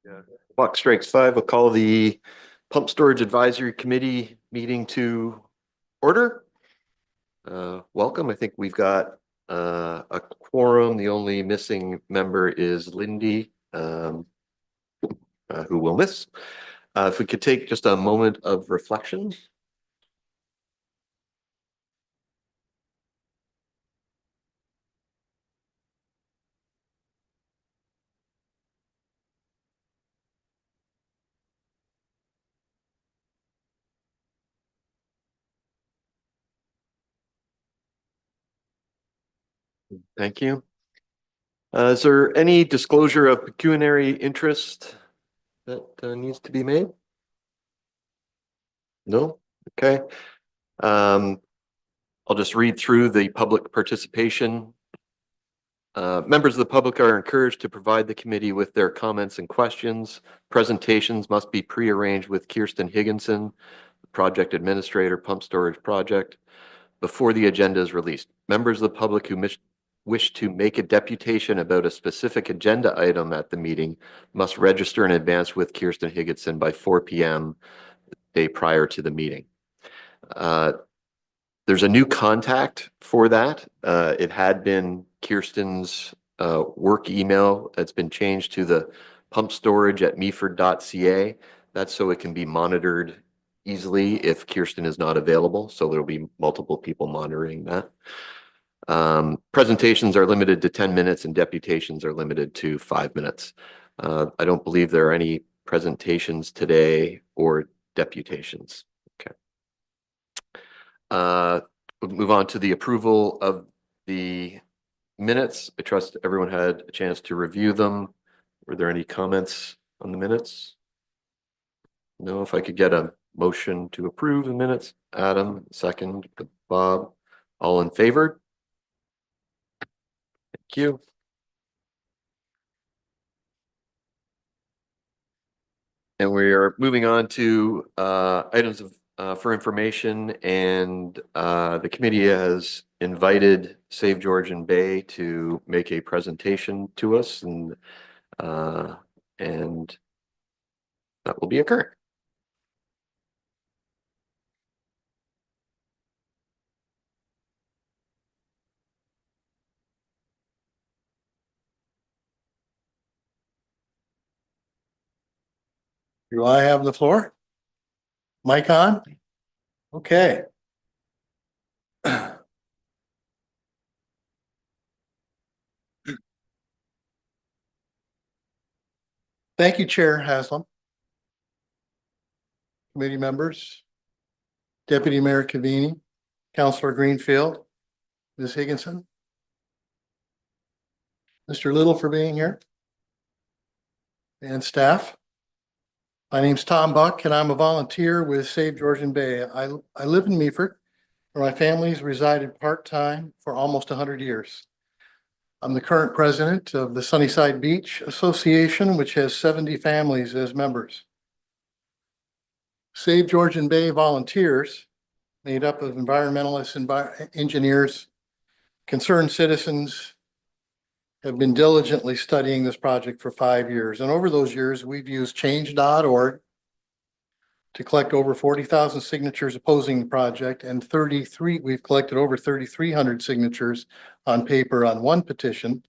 Yeah. Clock strikes 5. We'll call the Pump Storage Advisory Committee meeting to order. Welcome. I think we've got a quorum. The only missing member is Lindy, who we'll miss. If we could take just a moment of reflection. Thank you. Is there any disclosure of pecuniary interest that needs to be made? No? Okay. Um, I'll just read through the public participation. Members of the public are encouraged to provide the committee with their comments and questions. Presentations must be pre-arranged with Kirsten Higginson, project administrator, pump storage project, before the agenda is released. Members of the public who wish to make a deputation about a specific agenda item at the meeting must register in advance with Kirsten Higginson by 4 p.m. the day prior to the meeting. There's a new contact for that. It had been Kirsten's work email. That's been changed to the pumpstorage@meaford.ca. That's so it can be monitored easily if Kirsten is not available. So there'll be multiple people monitoring that. Presentations are limited to 10 minutes and deputations are limited to 5 minutes. I don't believe there are any presentations today or deputations. Okay. We'll move on to the approval of the minutes. I trust everyone had a chance to review them. Were there any comments on the minutes? No, if I could get a motion to approve the minutes. Adam, second. Bob, all in favor? Thank you. And we are moving on to items for information, and the committee has invited Save Georgian Bay to make a presentation to us, and that will be occurring. Do I have the floor? Mic on? Okay. Thank you, Chair Haslam. Committee members, Deputy Mayor Cavini, Councilor Greenfield, Ms. Higginson, Mr. Little for being here, and staff. My name's Tom Buck, and I'm a volunteer with Save Georgian Bay. I live in Meaford, where my family's resided part-time for almost 100 years. I'm the current president of the Sunnyside Beach Association, which has 70 families as members. Save Georgian Bay volunteers, made up of environmentalists, engineers, concerned citizens, have been diligently studying this project for 5 years. And over those years, we've used change.org to collect over 40,000 signatures opposing the project, and we've collected over 3,300 signatures on paper on one petition,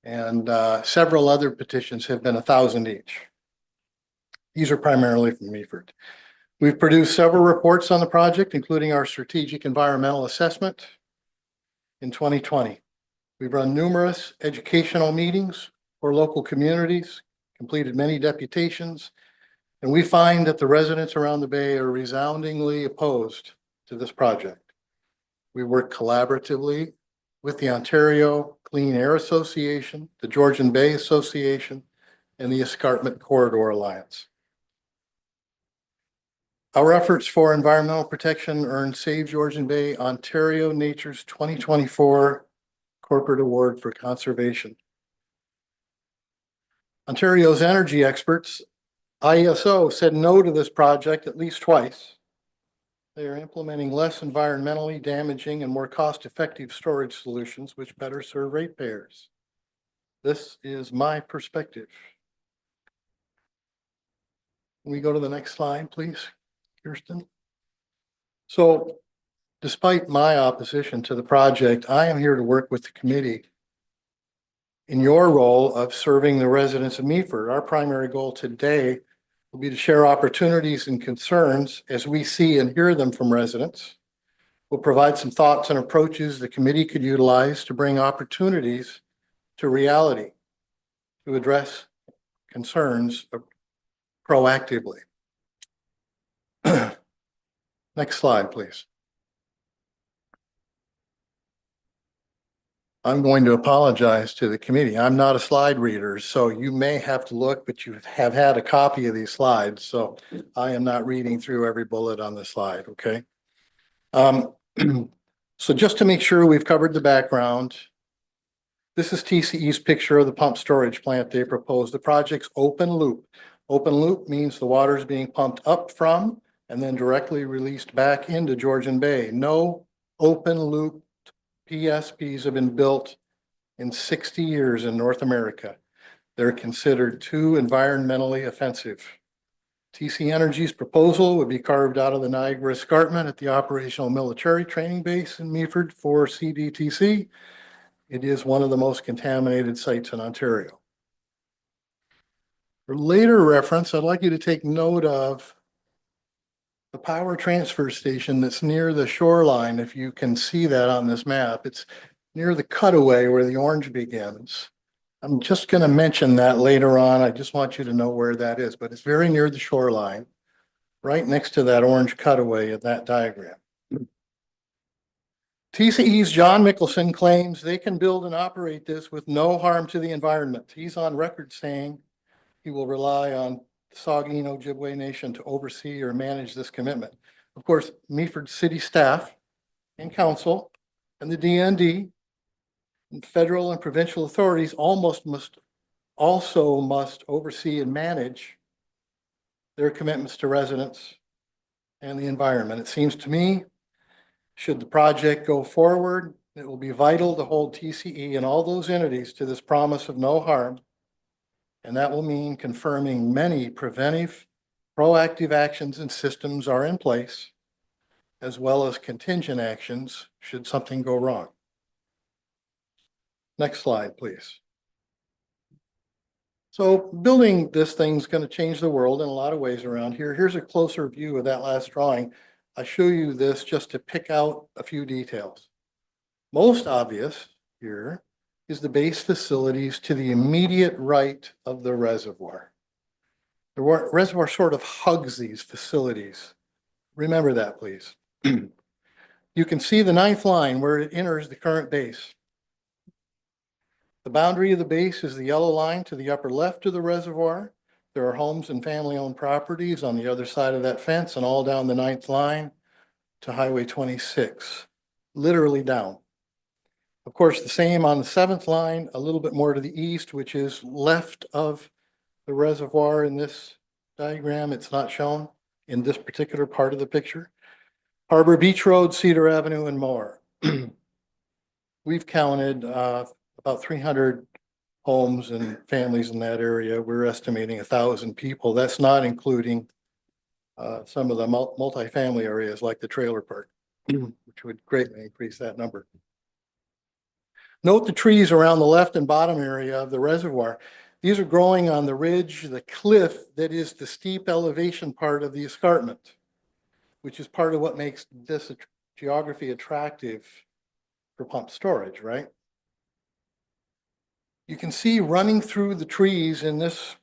and several other petitions have been 1,000 each. These are primarily from Meaford. We've produced several reports on the project, including our strategic environmental assessment in 2020. We've run numerous educational meetings for local communities, completed many deputations, and we find that the residents around the Bay are resoundingly opposed to this project. We work collaboratively with the Ontario Clean Air Association, the Georgian Bay Association, and the Escarpment Corridor Alliance. Our efforts for environmental protection earned Save Georgian Bay Ontario Nature's 2024 Corporate Award for Conservation. Ontario's energy experts, IESO, said no to this project at least twice. They are implementing less environmentally damaging and more cost-effective storage solutions which better serve ratepayers. This is my perspective. Can we go to the next slide, please, Kirsten? So despite my opposition to the project, I am here to work with the committee in your role of serving the residents of Meaford. Our primary goal today will be to share opportunities and concerns as we see and hear them from residents. We'll provide some thoughts and approaches the committee could utilize to bring opportunities to reality, to address concerns proactively. Next slide, please. I'm going to apologize to the committee. I'm not a slide reader, so you may have to look, but you have had a copy of these slides, so I am not reading through every bullet on the slide, okay? So just to make sure we've covered the background, this is TCE's picture of the pump storage plant they proposed. The project's open loop. Open loop means the water is being pumped up from and then directly released back into Georgian Bay. No open loop PSPs have been built in 60 years in North America. They're considered too environmentally offensive. TC Energy's proposal would be carved out of the Niagara Escarpment at the Operational Military Training Base in Meaford for CDTC. It is one of the most contaminated sites in Ontario. For later reference, I'd like you to take note of the power transfer station that's near the shoreline. If you can see that on this map, it's near the cutaway where the orange begins. I'm just going to mention that later on. I just want you to know where that is, but it's very near the shoreline, right next to that orange cutaway in that diagram. TCE's John Mickelson claims they can build and operate this with no harm to the environment. He's on record saying he will rely on the Saugeen Ojibwe Nation to oversee or manage this commitment. Of course, Meaford City staff and council and the DND and federal and provincial authorities must oversee and manage their commitments to residents and the environment. It seems to me, should the project go forward, it will be vital to hold TCE and all those entities to this promise of no harm. And that will mean confirming many preventive, proactive actions and systems are in place, as well as contingent actions should something go wrong. Next slide, please. So building this thing's going to change the world in a lot of ways around here. Here's a closer view of that last drawing. I show you this just to pick out a few details. Most obvious here is the base facilities to the immediate right of the reservoir. The reservoir sort of hugs these facilities. Remember that, please. You can see the 9th line where it enters the current base. The boundary of the base is the yellow line to the upper left of the reservoir. There are homes and family-owned properties on the other side of that fence and all down the 9th line to Highway 26, literally down. Of course, the same on the 7th line, a little bit more to the east, which is left of the reservoir in this diagram. It's not shown in this particular part of the picture. Harbor Beach Road, Cedar Avenue, and more. We've counted about 300 homes and families in that area. We're estimating 1,000 people. That's not including some of the multifamily areas like the trailer park, which would greatly increase that number. Note the trees around the left and bottom area of the reservoir. These are growing on the ridge, the cliff that is the steep elevation part of the escarpment, which is part of what makes this geography attractive for pump storage, right? You can see running through the trees in this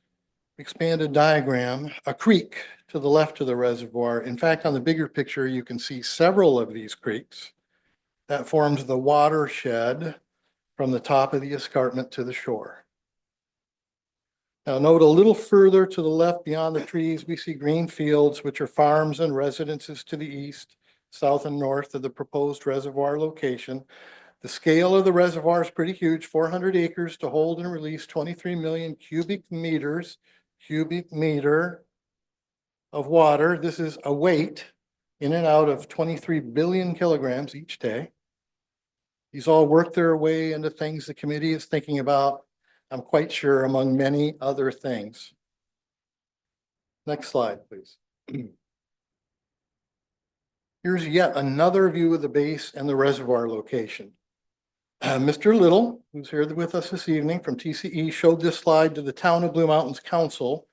expanded diagram, a creek to the left of the reservoir. In fact, on the bigger picture, you can see several of these creeks. That forms the watershed from the top of the escarpment to the shore. Now note a little further to the left beyond the trees, we see green fields, which are farms and residences to the east, south and north of the proposed reservoir location. The scale of the reservoir is pretty huge, 400 acres to hold and release 23 million cubic meter of water. This is a weight in and out of 23 billion kilograms each day. These all work their way into things the committee is thinking about, I'm quite sure, among many other things. Next slide, please. Here's yet another view of the base and the reservoir location. Mr. Little, who's here with us this evening from TCE, showed this slide to the Town of Blue Mountains Council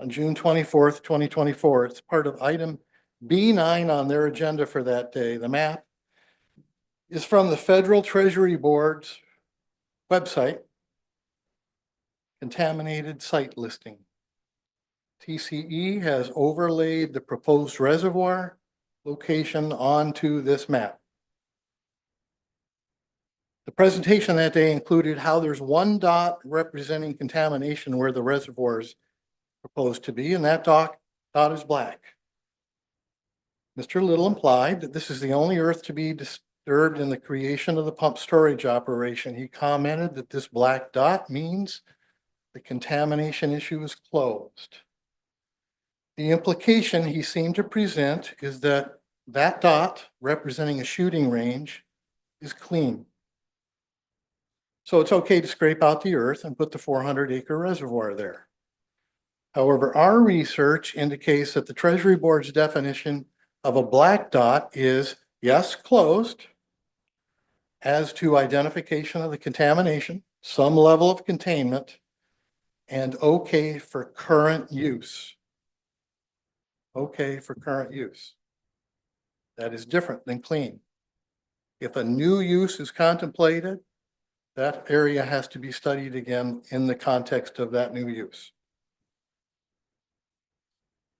on June 24th, 2024. It's part of item B9 on their agenda for that day. The map is from the Federal Treasury Board's website, contaminated site listing. TCE has overlaid the proposed reservoir location onto this map. The presentation that day included how there's one dot representing contamination where the reservoir is proposed to be, and that dot is black. Mr. Little implied that this is the only earth to be disturbed in the creation of the pump storage operation. He commented that this black dot means the contamination issue is closed. The implication he seemed to present is that that dot representing a shooting range is clean. So it's okay to scrape out the earth and put the 400-acre reservoir there. However, our research indicates that the Treasury Board's definition of a black dot is, yes, closed, as to identification of the contamination, some level of containment, and okay for current use. Okay for current use. That is different than clean. If a new use is contemplated, that area has to be studied again in the context of that new use.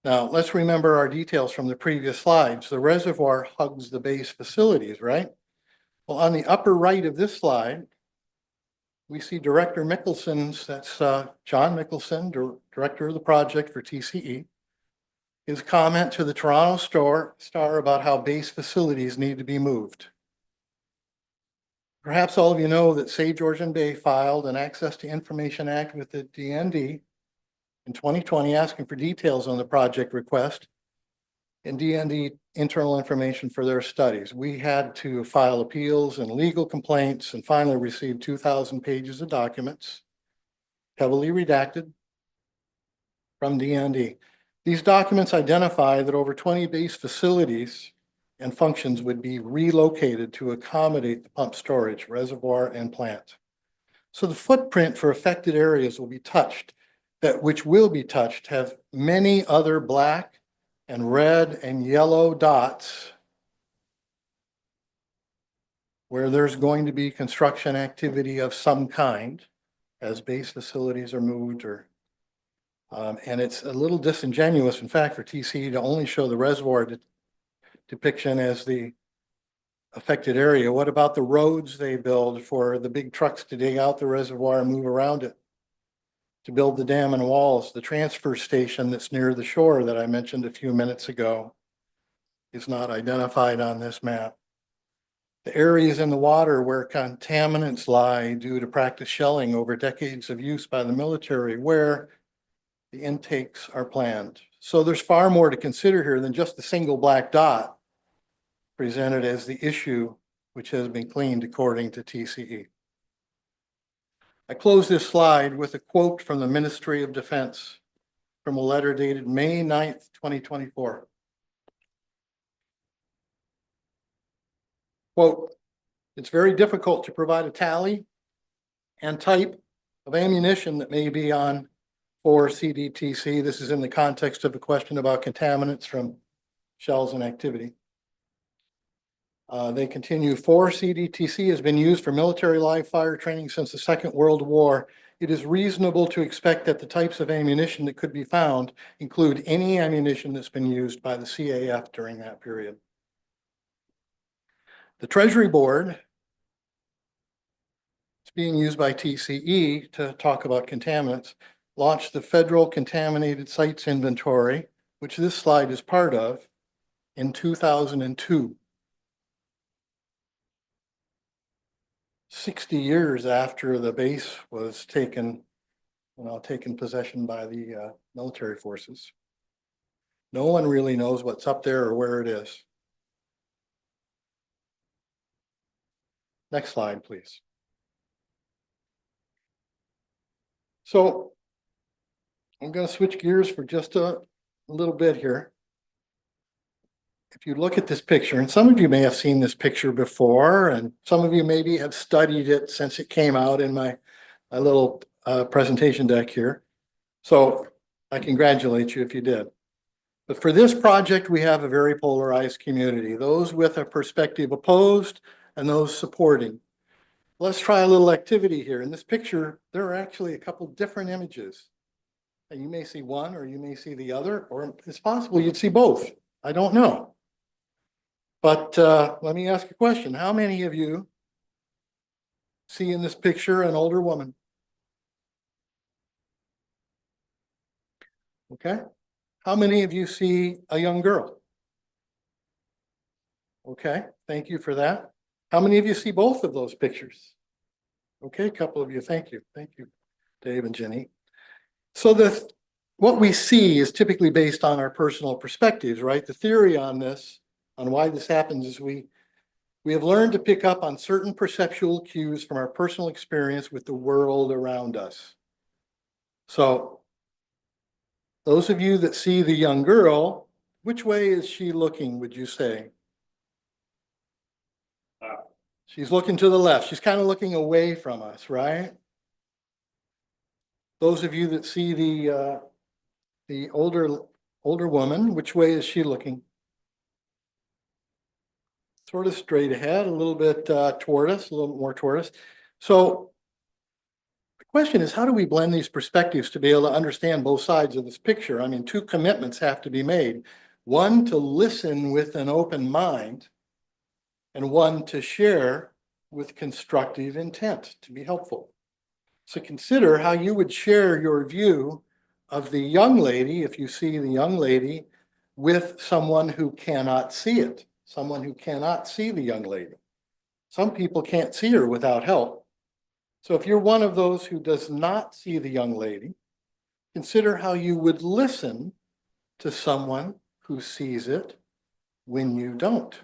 Now, let's remember our details from the previous slides. The reservoir hugs the base facilities, right? Well, on the upper right of this slide, we see Director Mickelson's, that's John Mickelson, Director of the project for TCE, his comment to the Toronto Star about how base facilities need to be moved. Perhaps all of you know that Save Georgian Bay filed an Access to Information Act with the DND in 2020 asking for details on the project request and DND internal information for their studies. We had to file appeals and legal complaints and finally received 2,000 pages of documents, heavily redacted from DND. These documents identify that over 20 base facilities and functions would be relocated to accommodate the pump storage, reservoir, and plant. So the footprint for affected areas will be touched, which will be touched, have many other black and red and yellow dots where there's going to be construction activity of some kind as base facilities are moved or and it's a little disingenuous, in fact, for TCE to only show the reservoir depiction as the affected area. What about the roads they build for the big trucks to dig out the reservoir and move around it, to build the dam and walls? The transfer station that's near the shore that I mentioned a few minutes ago is not identified on this map. The areas in the water where contaminants lie due to practice shelling over decades of use by the military, where the intakes are planned. So there's far more to consider here than just the single black dot presented as the issue which has been cleaned according to TCE. I close this slide with a quote from the Ministry of Defense from a letter dated May 9th, 2024. Quote, "It's very difficult to provide a tally and type of ammunition that may be on 4 CDTC. This is in the context of a question about contaminants from shells and activity. They continue, 4 CDTC has been used for military live fire training since the Second World War. It is reasonable to expect that the types of ammunition that could be found include any ammunition that's been used by the CAF during that period." The Treasury Board, it's being used by TCE to talk about contaminants, launched the Federal Contaminated Sites Inventory, which this slide is part of, in 2002. 60 years after the base was taken possession by the military forces. No one really knows what's up there or where it is. Next slide, please. So I'm going to switch gears for just a a little bit here. If you look at this picture, and some of you may have seen this picture before, and some of you maybe have studied it since it came out in my little presentation deck here. So I congratulate you if you did. But for this project, we have a very polarized community, those with a perspective opposed and those supporting. Let's try a little activity here. In this picture, there are actually a couple different images. And you may see one or you may see the other, or it's possible you'd see both. I don't know. But let me ask a question. How many of you see in this picture an older woman? Okay. How many of you see a young girl? Okay, thank you for that. How many of you see both of those pictures? Okay, a couple of you. Thank you. Thank you, Dave and Jenny. So what we see is typically based on our personal perspectives, right? The theory on this, on why this happens, is we have learned to pick up on certain perceptual cues from our personal experience with the world around us. So those of you that see the young girl, which way is she looking, would you say? She's looking to the left. She's kind of looking away from us, right? Those of you that see the older woman, which way is she looking? Sort of straight ahead, a little bit toward us, a little more toward us. So the question is, how do we blend these perspectives to be able to understand both sides of this picture? I mean, two commitments have to be made. One, to listen with an open mind, and one, to share with constructive intent to be helpful. So consider how you would share your view of the young lady, if you see the young lady, with someone who cannot see it, someone who cannot see the young lady. Some people can't see her without help. So if you're one of those who does not see the young lady, consider how you would listen to someone who sees it when you don't.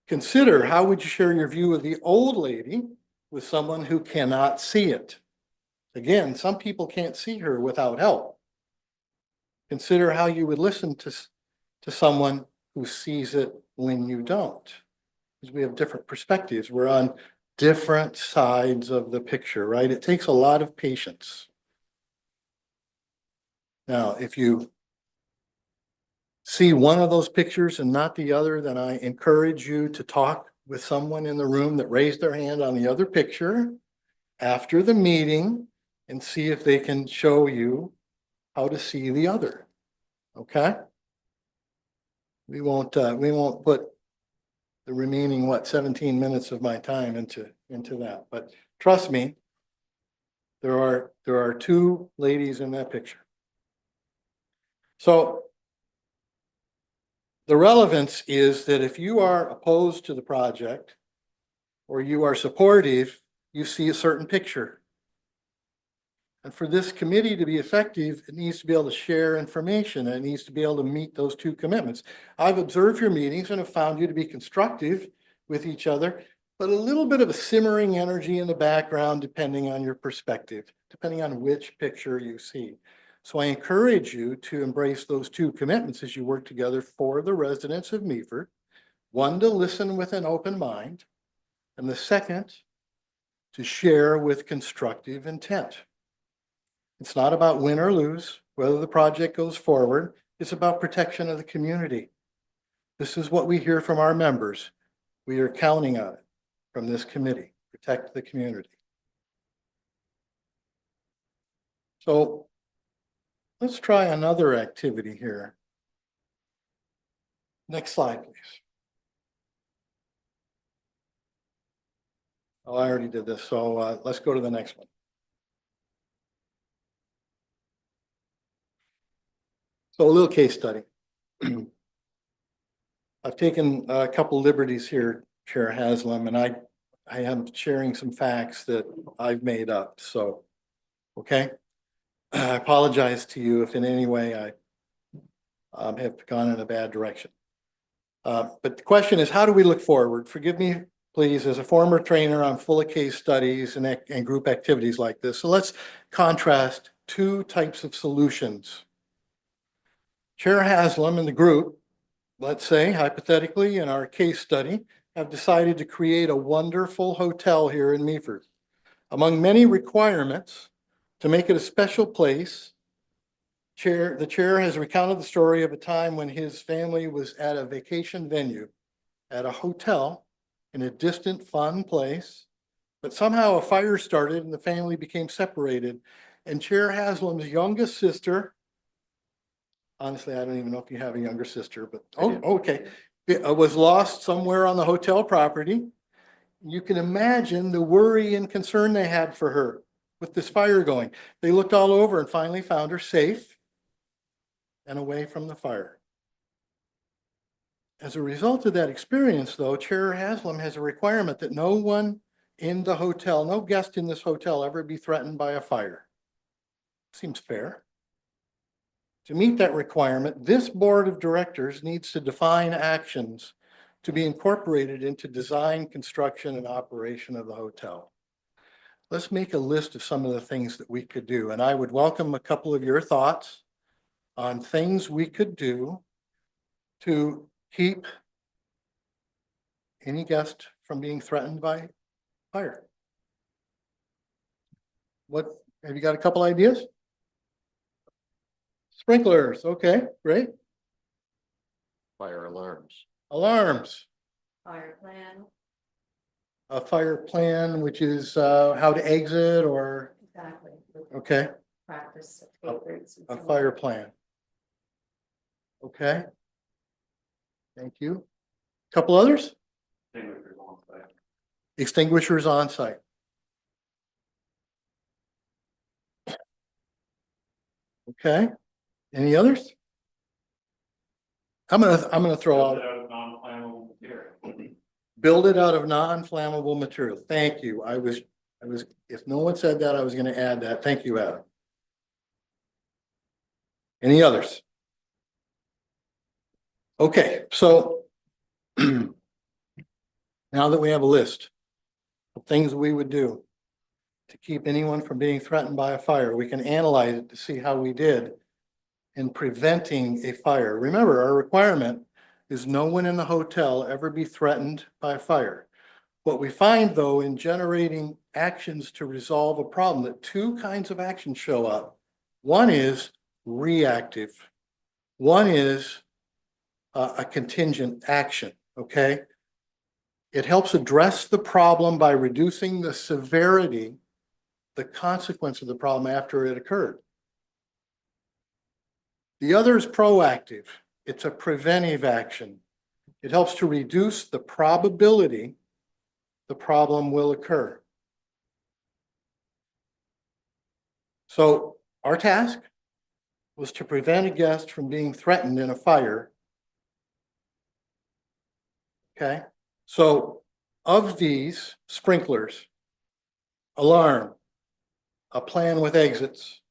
Consider how would you share your view of the old lady with someone who cannot see it. Again, some people can't see her without help. Consider how you would listen to someone who sees it when you don't. Because we have different perspectives. We're on different sides of the picture, right? It takes a lot of patience. Now, if you see one of those pictures and not the other, then I encourage you to talk with someone in the room that raised their hand on the other picture after the meeting and see if they can show you how to see the other. Okay? We won't put the remaining 17 minutes of my time into that. But trust me, there are two ladies in that picture. So the relevance is that if you are opposed to the project or you are supportive, you see a certain picture. And for this committee to be effective, it needs to be able to share information and it needs to be able to meet those two commitments. I've observed your meetings and have found you to be constructive with each other, but a little bit of a simmering energy in the background, depending on your perspective, depending on which picture you see. So I encourage you to embrace those two commitments as you work together for the residents of Meaford. One, to listen with an open mind, and the second, to share with constructive intent. It's not about win or lose, whether the project goes forward. It's about protection of the community. This is what we hear from our members. We are counting on it from this committee, protect the community. So let's try another activity here. Next slide, please. Oh, I already did this, so let's go to the next one. So a little case study. I've taken a couple liberties here, Chair Haslam, and I am sharing some facts that I've made up. So, okay. I apologize to you if in any way I have gone in a bad direction. But the question is, how do we look forward? Forgive me, please, as a former trainer, I'm full of case studies and group activities like this. So let's contrast two types of solutions Chair Haslam and the group, let's say hypothetically in our case study, have decided to create a wonderful hotel here in Meaford. Among many requirements to make it a special place, the chair has recounted the story of a time when his family was at a vacation venue at a hotel in a distant, fun place, but somehow a fire started and the family became separated. And Chair Haslam's youngest sister, honestly, I don't even know if you have a younger sister, but, I do. okay, was lost somewhere on the hotel property. You can imagine the worry and concern they had for her with this fire going. They looked all over and finally found her safe and away from the fire. As a result of that experience, though, Chair Haslam has a requirement that no one in the hotel, no guest in this hotel ever be threatened by a fire. Seems fair. To meet that requirement, this board of directors needs to define actions to be incorporated into design, construction, and operation of the hotel. Let's make a list of some of the things that we could do, and I would welcome a couple of your thoughts on things we could do to keep any guest from being threatened by fire. What, have you got a couple ideas? Sprinklers, okay, great. Fire alarms. Alarms, Fire plan, a fire plan, which is how to exit or, exactly. okay, Practice of favorites. and a so on. fire plan. Okay. Thank you. Couple others? Extinguishers on site. Okay. Any others? I'm gonna throw out. Build it out of non-flammable material. Thank you. I was, if no one said that, I was gonna add that. Thank you, Adam. Any others? Okay, so now that we have a list of things we would do to keep anyone from being threatened by a fire, we can analyze it to see how we did in preventing a fire. Remember, our requirement is no one in the hotel ever be threatened by fire. What we find, though, in generating actions to resolve a problem, that two kinds of actions show up. One is reactive. One is a contingent action, okay? It helps address the problem by reducing the severity, the consequence of the problem after it occurred. The other is proactive. It's a preventive action. It helps to reduce the probability the problem will occur. So our task was to prevent a guest from being threatened in a fire. Okay, so of these sprinklers, alarm, a plan with exits,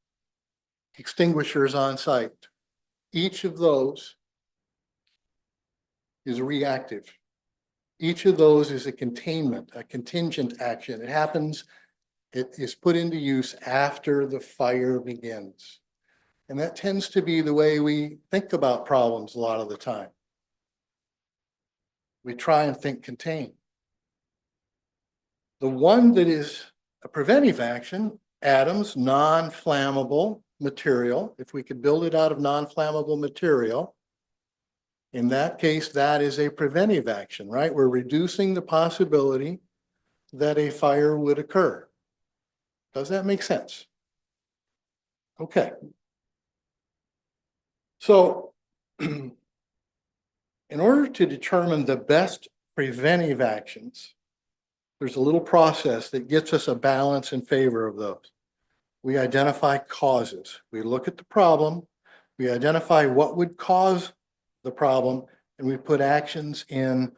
extinguishers on site, each of those is reactive. Each of those is a containment, a contingent action. It happens, it is put into use after the fire begins. And that tends to be the way we think about problems a lot of the time. We try and think contain. The one that is a preventive action, atoms, non-flammable material. If we could build it out of non-flammable material, in that case, that is a preventive action, right? We're reducing the possibility that a fire would occur. Does that make sense? Okay. So, in order to determine the best preventive actions, there's a little process that gets us a balance in favor of those. We identify causes. We look at the problem, we identify what would cause the problem, and we put actions in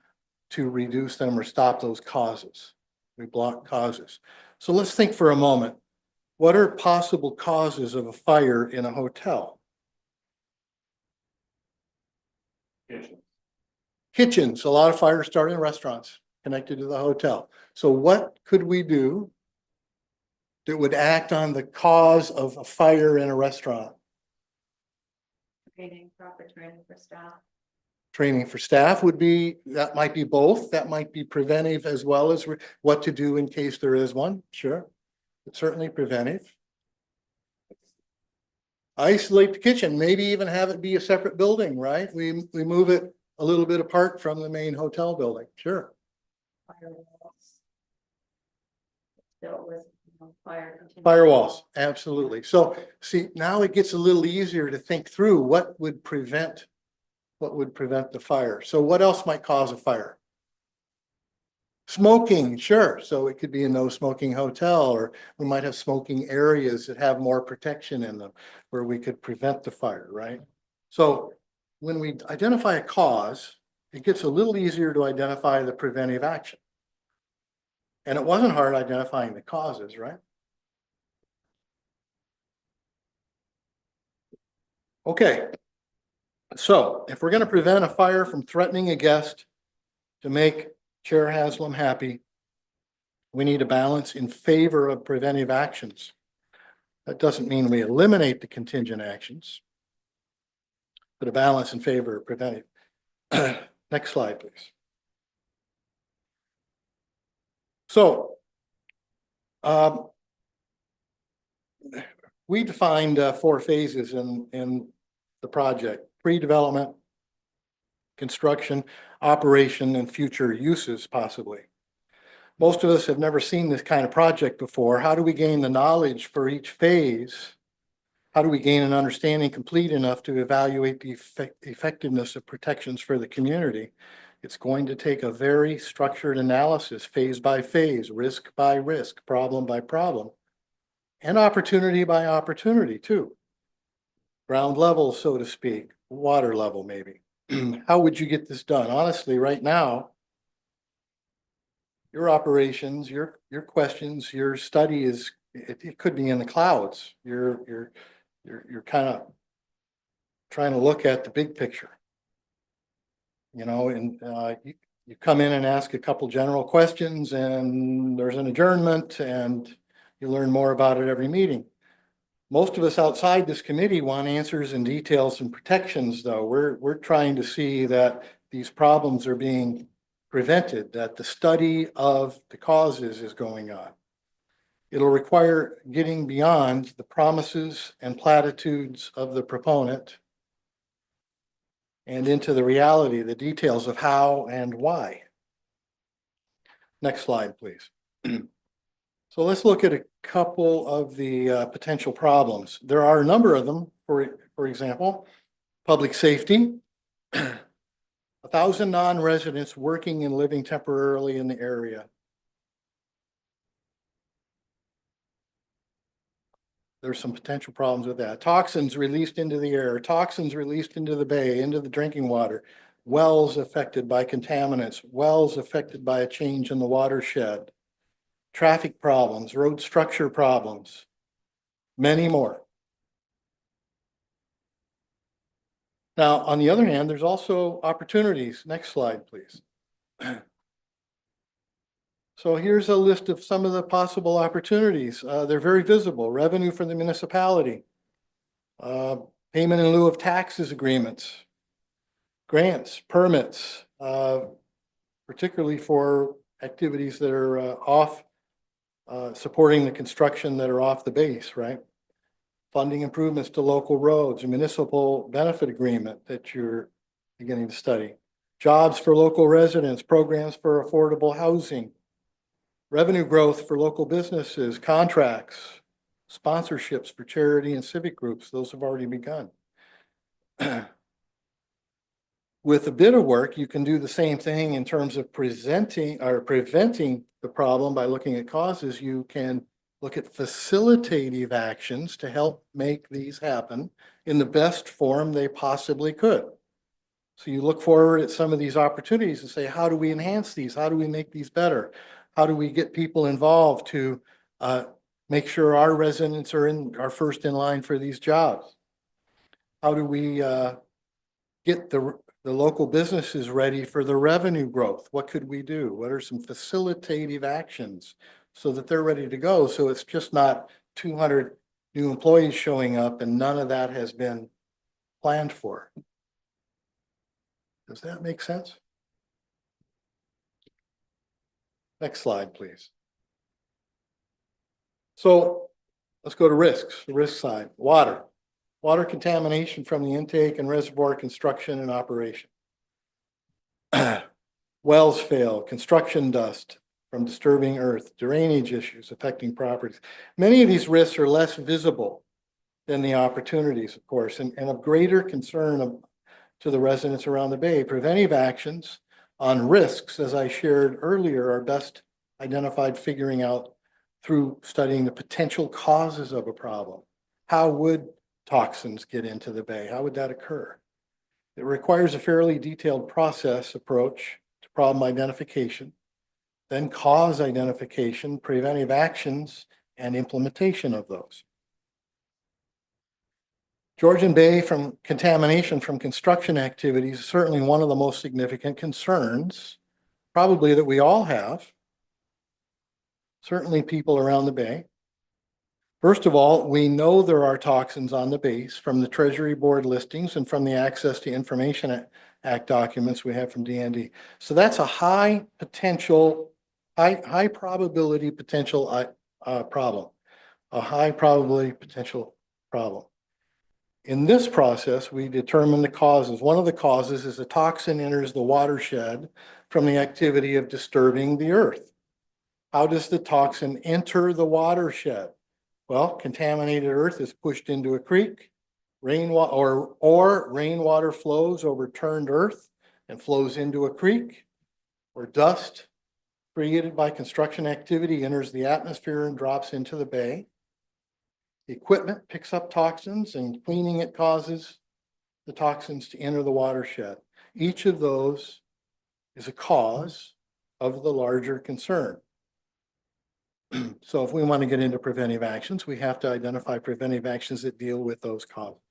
to reduce them or stop those causes. We block causes. So let's think for a moment. What are possible causes of a fire in a hotel? Kitchens. A lot of fires start in restaurants connected to the hotel. So what could we do that would act on the cause of a fire in a restaurant? training, proper training for staff. Training for staff would be, that might be both. That might be preventive as well as what to do in case there is one. Sure. But certainly preventive. Isolate the kitchen, maybe even have it be a separate building, right? We move it a little bit apart from the main hotel building. Sure. Firewalls. Built with, fire. continuous Firewalls, wall. absolutely. So see, now it gets a little easier to think through what would prevent the fire. So what else might cause a fire? Smoking, sure. So it could be a no smoking hotel, or we might have smoking areas that have more protection in them where we could prevent the fire, right? So when we identify a cause, it gets a little easier to identify the preventive action. And it wasn't hard identifying the causes, right? Okay. So if we're going to prevent a fire from threatening a guest to make Chair Haslam happy, we need a balance in favor of preventive actions. That doesn't mean we eliminate the contingent actions, but a balance in favor of preventive. Next slide, please. So, we defined 4 phases in the project: pre-development, construction, operation, and future uses possibly. Most of us have never seen this kind of project before. How do we gain the knowledge for each phase? How do we gain an understanding complete enough to evaluate the effectiveness of protections for the community? It's going to take a very structured analysis, phase by phase, risk by risk, problem by problem, and opportunity by opportunity too. Ground level, so to speak, water level maybe. How would you get this done? Honestly, right now, your operations, your questions, your study is, it could be in the clouds. You're kind of trying to look at the big picture. You know, and you come in and ask a couple general questions and there's an adjournment and you learn more about it every meeting. Most of us outside this committee want answers and details and protections, though. We're trying to see that these problems are being prevented, that the study of the causes is going on. It'll require getting beyond the promises and platitudes of the proponent and into the reality, the details of how and why. Next slide, please. So let's look at a couple of the potential problems. There are a number of them. For example, public safety. 1,000 non-residents working and living temporarily in the area. There's some potential problems with that. Toxins released into the air, toxins released into the bay, into the drinking water, wells affected by contaminants, wells affected by a change in the watershed, traffic problems, road structure problems, many more. Now, on the other hand, there's also opportunities. Next slide, please. So here's a list of some of the possible opportunities. They're very visible. Revenue for the municipality, payment in lieu of taxes agreements, grants, permits, particularly for activities that are off, supporting the construction that are off the base, right? Funding improvements to local roads, a municipal benefit agreement that you're beginning to study, jobs for local residents, programs for affordable housing, revenue growth for local businesses, contracts, sponsorships for charity and civic groups. Those have already begun. With a bit of work, you can do the same thing in terms of presenting or preventing the problem by looking at causes. You can look at facilitative actions to help make these happen in the best form they possibly could. So you look forward at some of these opportunities and say, how do we enhance these? How do we make these better? How do we get people involved to make sure our residents are first in line for these jobs? How do we get the local businesses ready for the revenue growth? What could we do? What are some facilitative actions so that they're ready to go? So it's just not 200 new employees showing up and none of that has been planned for. Does that make sense? Next slide, please. So let's go to risks, the risk side. Water. Water contamination from the intake and reservoir construction and operation. Wells fail, construction dust from disturbing earth, drainage issues affecting properties. Many of these risks are less visible than the opportunities, of course, and of greater concern to the residents around the bay. Preventive actions on risks, as I shared earlier, are best identified figuring out through studying the potential causes of a problem. How would toxins get into the bay? How would that occur? It requires a fairly detailed process approach to problem identification, then cause identification, preventive actions, and implementation of those. Georgian Bay from contamination from construction activities is certainly one of the most significant concerns, probably that we all have, certainly people around the bay. First of all, we know there are toxins on the base from the Treasury Board listings and from the Access to Information Act documents we have from DND. So that's a high potential, high probability potential problem, a high probability potential problem. In this process, we determine the causes. One of the causes is a toxin enters the watershed from the activity of disturbing the earth. How does the toxin enter the watershed? Well, contaminated earth is pushed into a creek, rainwater or rainwater flows over turned earth and flows into a creek, or dust created by construction activity enters the atmosphere and drops into the bay. The equipment picks up toxins and cleaning it causes the toxins to enter the watershed. Each of those is a cause of the larger concern. So if we want to get into preventive actions, we have to identify preventive actions that deal with those causes.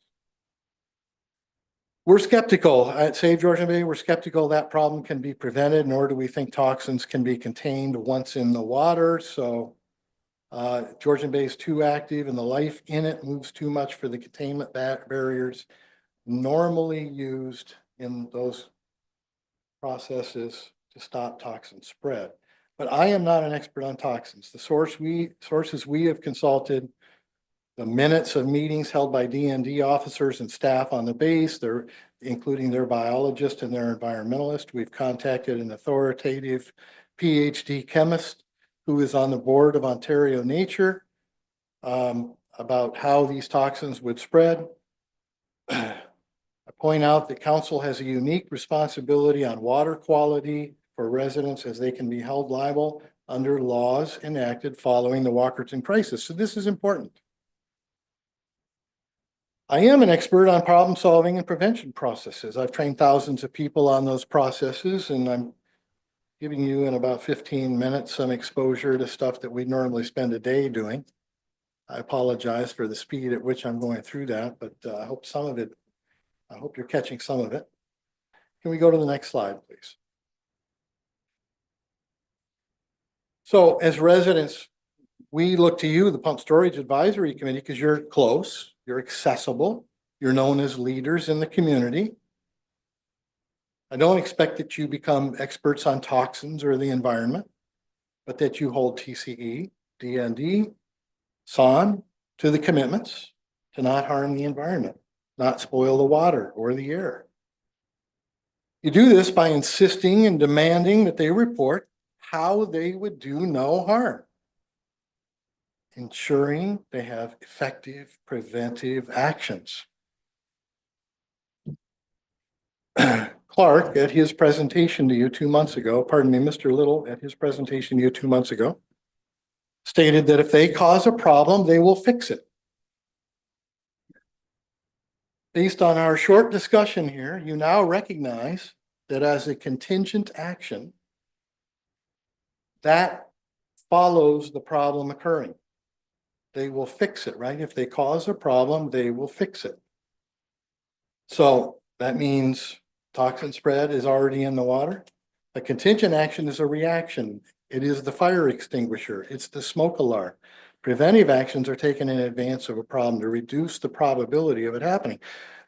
We're skeptical at Save Georgian Bay. We're skeptical that problem can be prevented, nor do we think toxins can be contained once in the water. So Georgian Bay is too active and the life in it moves too much for the containment barriers normally used in those processes to stop toxin spread. But I am not an expert on toxins. The sources we have consulted, the minutes of meetings held by DND officers and staff on the base, including their biologist and their environmentalist. We've contacted an authoritative PhD chemist who is on the board of Ontario Nature about how these toxins would spread. I point out that council has a unique responsibility on water quality for residents, as they can be held liable under laws enacted following the Walkerton crisis. So this is important. I am an expert on problem solving and prevention processes. I've trained thousands of people on those processes, and I'm giving you in about 15 minutes some exposure to stuff that we normally spend a day doing. I apologize for the speed at which I'm going through that, but I hope you're catching some of it. Can we go to the next slide, please? So as residents, we look to you, the Pump Storage Advisory Committee, because you're close, you're accessible, you're known as leaders in the community. I don't expect that you become experts on toxins or the environment, but that you hold TCE, DND, SON to the commitments to not harm the environment, not spoil the water or the air. You do this by insisting and demanding that they report how they would do no harm, ensuring they have effective preventive actions. Clark, at his presentation to you 2 months ago, pardon me, Mr. Little, at his presentation to you 2 months ago, stated that if they cause a problem, they will fix it. Based on our short discussion here, you now recognize that as a contingent action, that follows the problem occurring. They will fix it, right? If they cause a problem, they will fix it. So that means toxin spread is already in the water. A contingent action is a reaction. It is the fire extinguisher. It's the smoke alarm. Preventive actions are taken in advance of a problem to reduce the probability of it happening.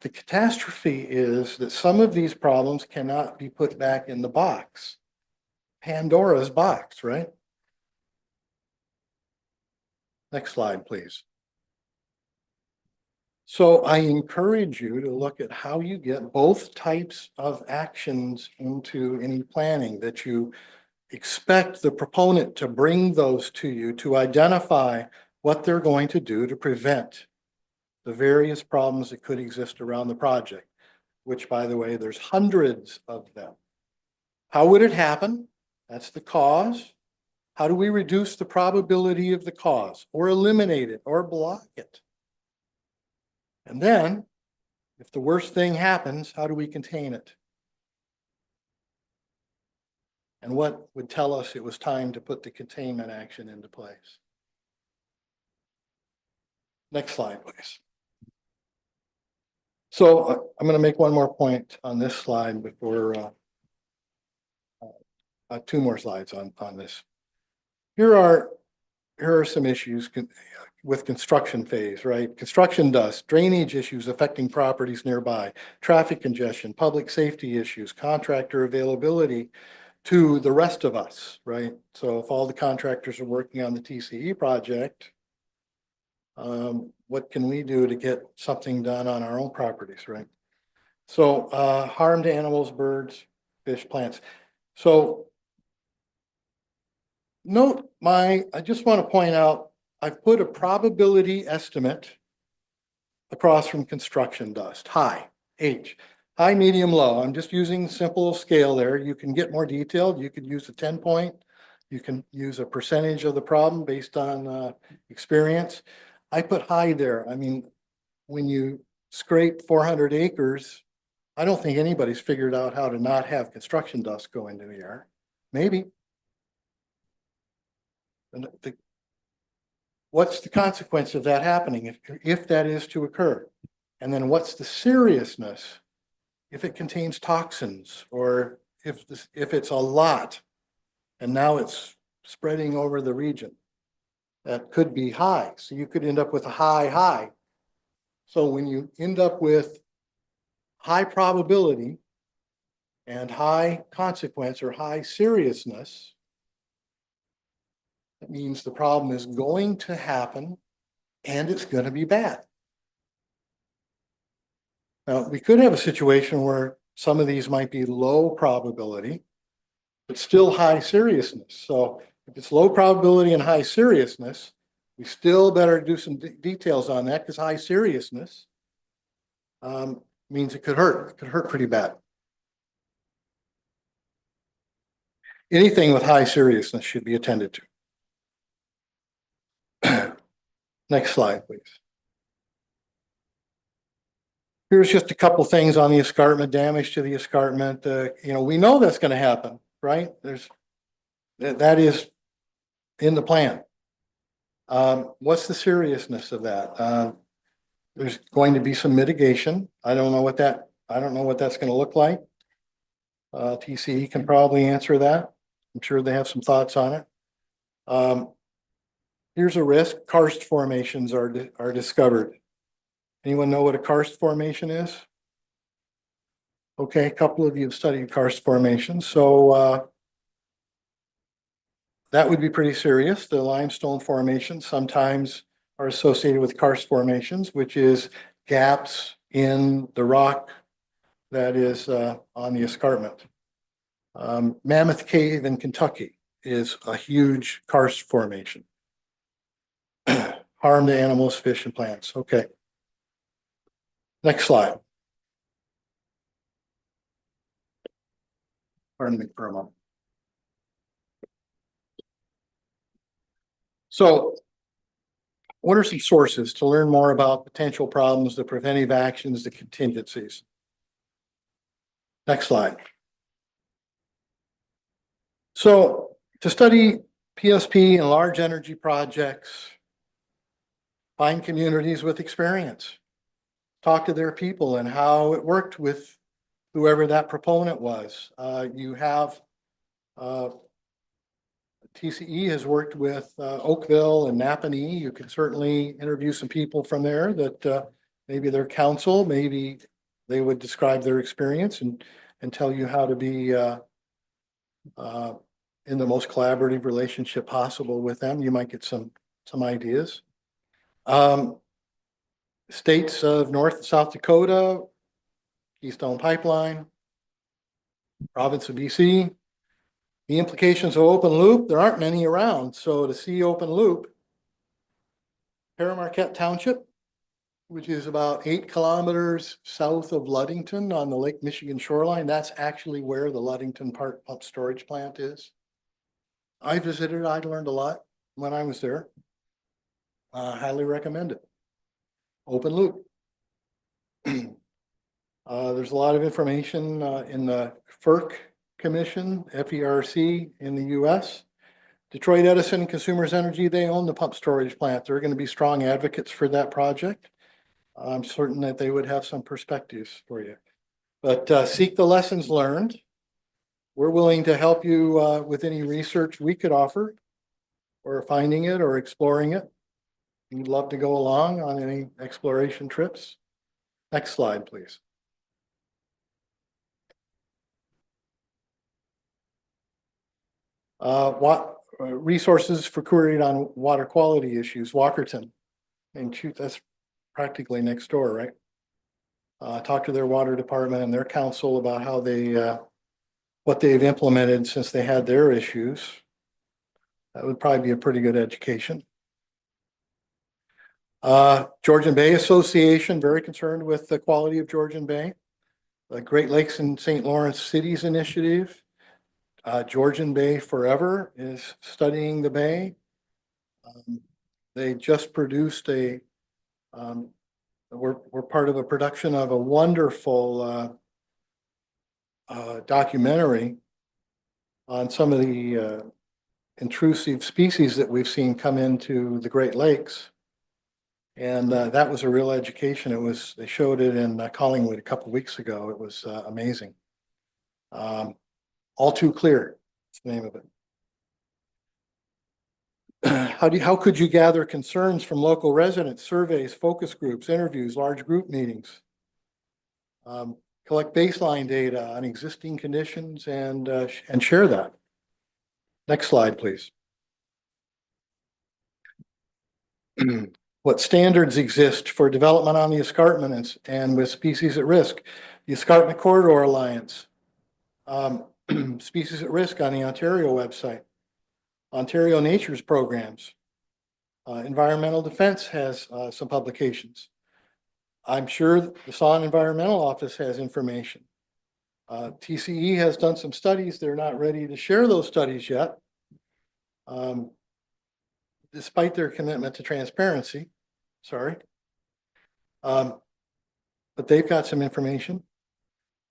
The catastrophe is that some of these problems cannot be put back in the box. Pandora's box, right? Next slide, please. So I encourage you to look at how you get both types of actions into any planning, that you expect the proponent to bring those to you to identify what they're going to do to prevent the various problems that could exist around the project, which, by the way, there's hundreds of them. How would it happen? That's the cause. How do we reduce the probability of the cause, or eliminate it, or block it? And then, if the worst thing happens, how do we contain it? And what would tell us it was time to put the containment action into place? Next slide, please. So I'm going to make one more point on this slide before two more slides on this. Here are some issues with construction phase, right? Construction dust, drainage issues affecting properties nearby, traffic congestion, public safety issues, contractor availability to the rest of us, right? So if all the contractors are working on the TCE project, what can we do to get something done on our own properties, right? So harm to animals, birds, fish, plants. So note I just want to point out, I've put a probability estimate across from construction dust, high, H, high, medium, low. I'm just using simple scale there. You can get more detailed. You could use a 10-point. You can use a percentage of the problem based on experience. I put high there. I mean, when you scrape 400 acres, I don't think anybody's figured out how to not have construction dust go into the yard. Maybe. And what's the consequence of that happening if that is to occur? And then what's the seriousness if it contains toxins, or if it's a lot and now it's spreading over the region? That could be high. So you could end up with a high. So when you end up with high probability and high consequence or high seriousness, that means the problem is going to happen and it's going to be bad. Now, we could have a situation where some of these might be low probability, but still high seriousness. So if it's low probability and high seriousness, we still better do some details on that, because high seriousness means it could hurt. It could hurt pretty bad. Anything with high seriousness should be attended to. Next slide, please. Here's just a couple things on the escarpment, damage to the escarpment. We know that's going to happen, right? That is in the plan. What's the seriousness of that? There's going to be some mitigation. I don't know what that's going to look like. TCE can probably answer that. I'm sure they have some thoughts on it. Here's a risk: karst formations are discovered. Anyone know what a karst formation is? Okay, a couple of you have studied karst formations. So that would be pretty serious. The limestone formations sometimes are associated with karst formations, which is gaps in the rock that is on the escarpment. Mammoth Cave in Kentucky is a huge karst formation. Harm to animals, fish, and plants. Okay. Next slide. Pardon me for a moment. So, what are some sources to learn more about potential problems, the preventive actions, the contingencies? Next slide. So, to study PSP and large energy projects, find communities with experience. Talk to their people and how it worked with whoever that proponent was. You have TCE has worked with Oakville and Napanee. You could certainly interview some people from there that maybe their council, maybe they would describe their experience and tell you how to be in the most collaborative relationship possible with them. You might get some ideas. States of North and South Dakota, Keystone Pipeline, province of BC. The implications of open loop, there aren't many around. So to see open loop, Paramarquette Township, which is about 8 kilometers south of Ludington on the Lake Michigan shoreline. That's actually where the Ludington Park Pump Storage Plant is. I visited, I learned a lot when I was there. Highly recommend it. Open loop. There's a lot of information in the FERC Commission, FERC in the US. Detroit Edison Consumers Energy, they own the pump storage plant. They're going to be strong advocates for that project. I'm certain that they would have some perspectives for you. But seek the lessons learned. We're willing to help you with any research we could offer, or finding it or exploring it. We'd love to go along on any exploration trips. Next slide, please. What resources for querying on water quality issues? Walkerton, and shoot, that's practically next door, right? Talk to their water department and their council about how they, what they've implemented since they had their issues. That would probably be a pretty good education. Georgian Bay Association, very concerned with the quality of Georgian Bay. The Great Lakes and St. Lawrence Cities Initiative. Georgian Bay Forever is studying the bay. They just produced we're part of a production of a wonderful documentary on some of the intrusive species that we've seen come into the Great Lakes. And that was a real education. They showed it in Collingwood a couple of weeks ago. It was amazing. All Too Clear, that's the name of it. How could you gather concerns from local residents, surveys, focus groups, interviews, large group meetings? Collect baseline data on existing conditions and share that. Next slide, please. What standards exist for development on the escarpment and with species at risk? The Escarpment Corridor Alliance. Species at risk on the Ontario website. Ontario Nature's programs. Environmental Defense has some publications. I'm sure the Saugeen Environmental Office has information. TCE has done some studies. They're not ready to share those studies yet, despite their commitment to transparency. Sorry. But they've got some information.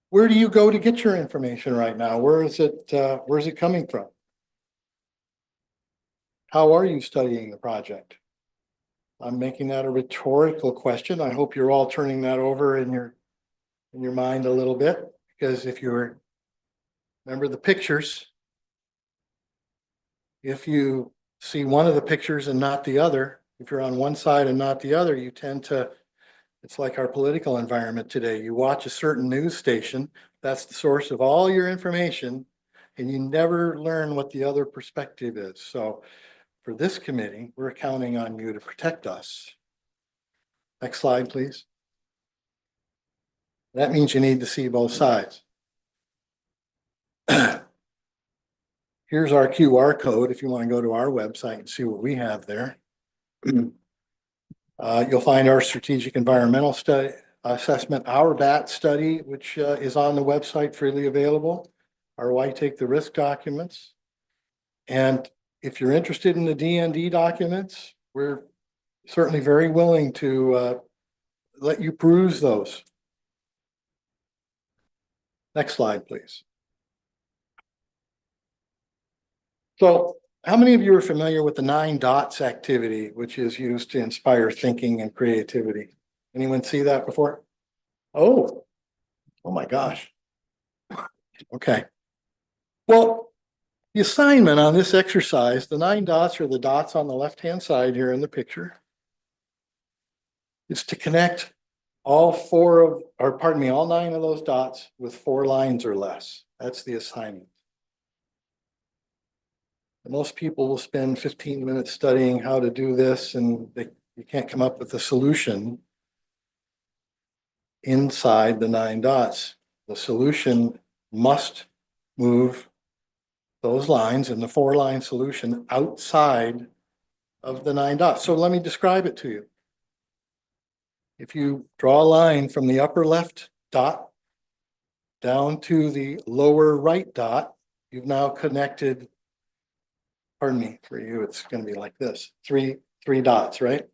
Where do you go to get your information right now? Where is it coming from? How are you studying the project? I'm making that a rhetorical question. I hope you're all turning that over in your mind a little bit, because if you remember the pictures, if you see one of the pictures and not the other, if you're on one side and not the other, you tend to, it's like our political environment today. You watch a certain news station, that's the source of all your information, and you never learn what the other perspective is. So for this committee, we're counting on you to protect us. Next slide, please. That means you need to see both sides. Here's our QR code if you want to go to our website and see what we have there. You'll find our strategic environmental study assessment, our BAT study, which is on the website, freely available, our Why Take the Risk documents. And if you're interested in the DND documents, we're certainly very willing to let you peruse those. Next slide, please. So how many of you are familiar with the 9 dots activity, which is used to inspire thinking and creativity? Anyone see that before? Oh my gosh. Okay. Well, The assignment on this exercise, the 9 dots are the dots on the left-hand side here in the picture. It's to connect all 9 of those dots with 4 lines or less. That's the assignment. Most people will spend 15 minutes studying how to do this, and you can't come up with a solution inside the 9 dots. The solution must move those lines in the 4-line solution outside of the 9 dots. So let me describe it to you. If you draw a line from the upper left dot down to the lower right dot, you've now connected, pardon me, for you, it's going to be like this, three dots, right?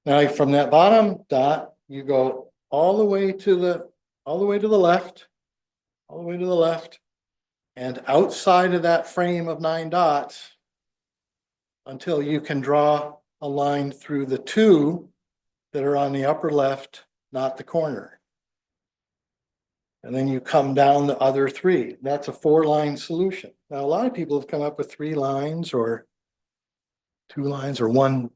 Now from that bottom dot, you go all the way to the left, and outside of that frame of 9 dots until you can draw a line through the 2 that are on the upper left, not the corner. And then you come down the other 3. That's a 4-line solution. Now, a lot of people have come up with 3 lines or 2 lines or 1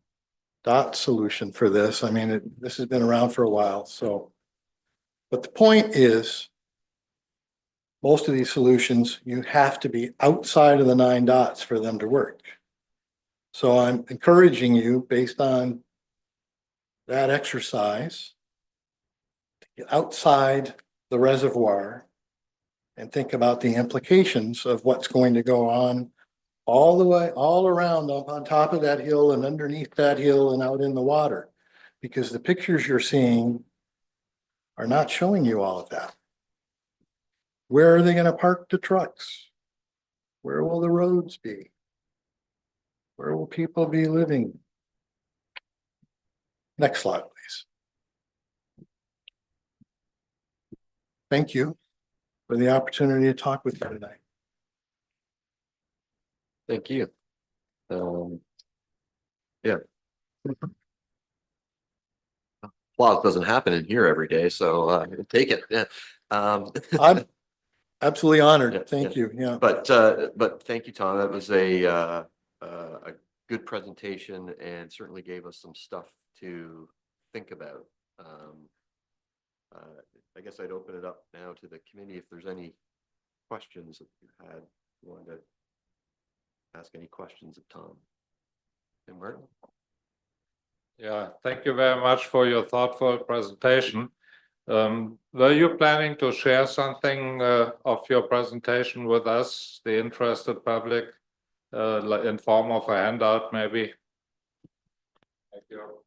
dot solution for this. I mean, this has been around for a while. So, but the point is, most of these solutions, you have to be outside of the 9 dots for them to work. So I'm encouraging you, based on that exercise, to get outside the reservoir and think about the implications of what's going to go on all the way, all around up on top of that hill and underneath that hill and out in the water. Because the pictures you're seeing are not showing you all of that. Where are they going to park the trucks? Where will the roads be? Where will people be living? Next slide, please. Thank you for the opportunity to talk with you tonight. Thank you. Yeah. Applause doesn't happen in here every day, so take it. Yeah. I'm absolutely honored. Yeah, Thank you. Yeah. But thank you, Tom. That was a good presentation and certainly gave us some stuff to think about. I guess I'd open it up now to the committee if there's any questions that you had. You wanted to ask any questions of Tom and Martin? Yeah, thank you very much for your thoughtful presentation. Were you planning to share something of your presentation with us, the interested public, in form of a handout, maybe? Thank you.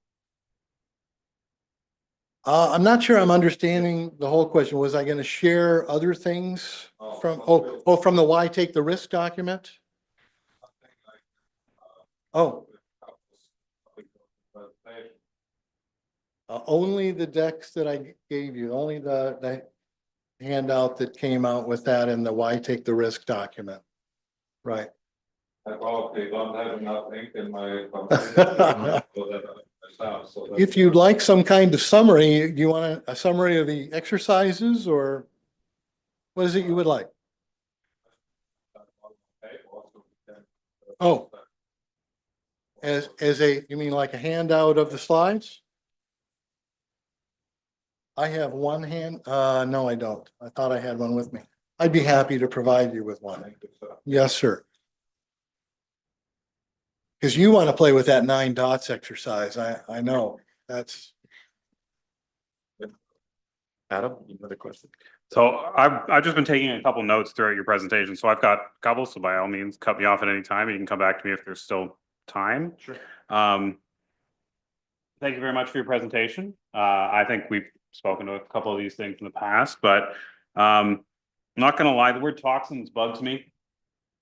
I'm not sure I'm understanding the whole question. Was I going to share other things from, from the Why Take the Risk document? Oh. Only the decks that I gave you, only the handout that came out with that in the Why Take the Risk document. Right. I probably don't have enough ink in my computer. If you'd like some kind of summary, do you want a summary of the exercises, or what is it you would like? Oh, as you mean like a handout of the slides? I have one hand. No, I don't. I thought I had one with me. I'd be happy to provide you with one. Yes, sir. Because you want to play with that 9 dots exercise. I know that's. Adam, another question. So I've just been taking a couple notes throughout your presentation. So I've got a couple, so by all means, cut me off at any time. You can come back to me if there's still time. Sure. Thank you very much for your presentation. I think we've spoken to a couple of these things in the past, but I'm not going to lie, the word toxins bugs me.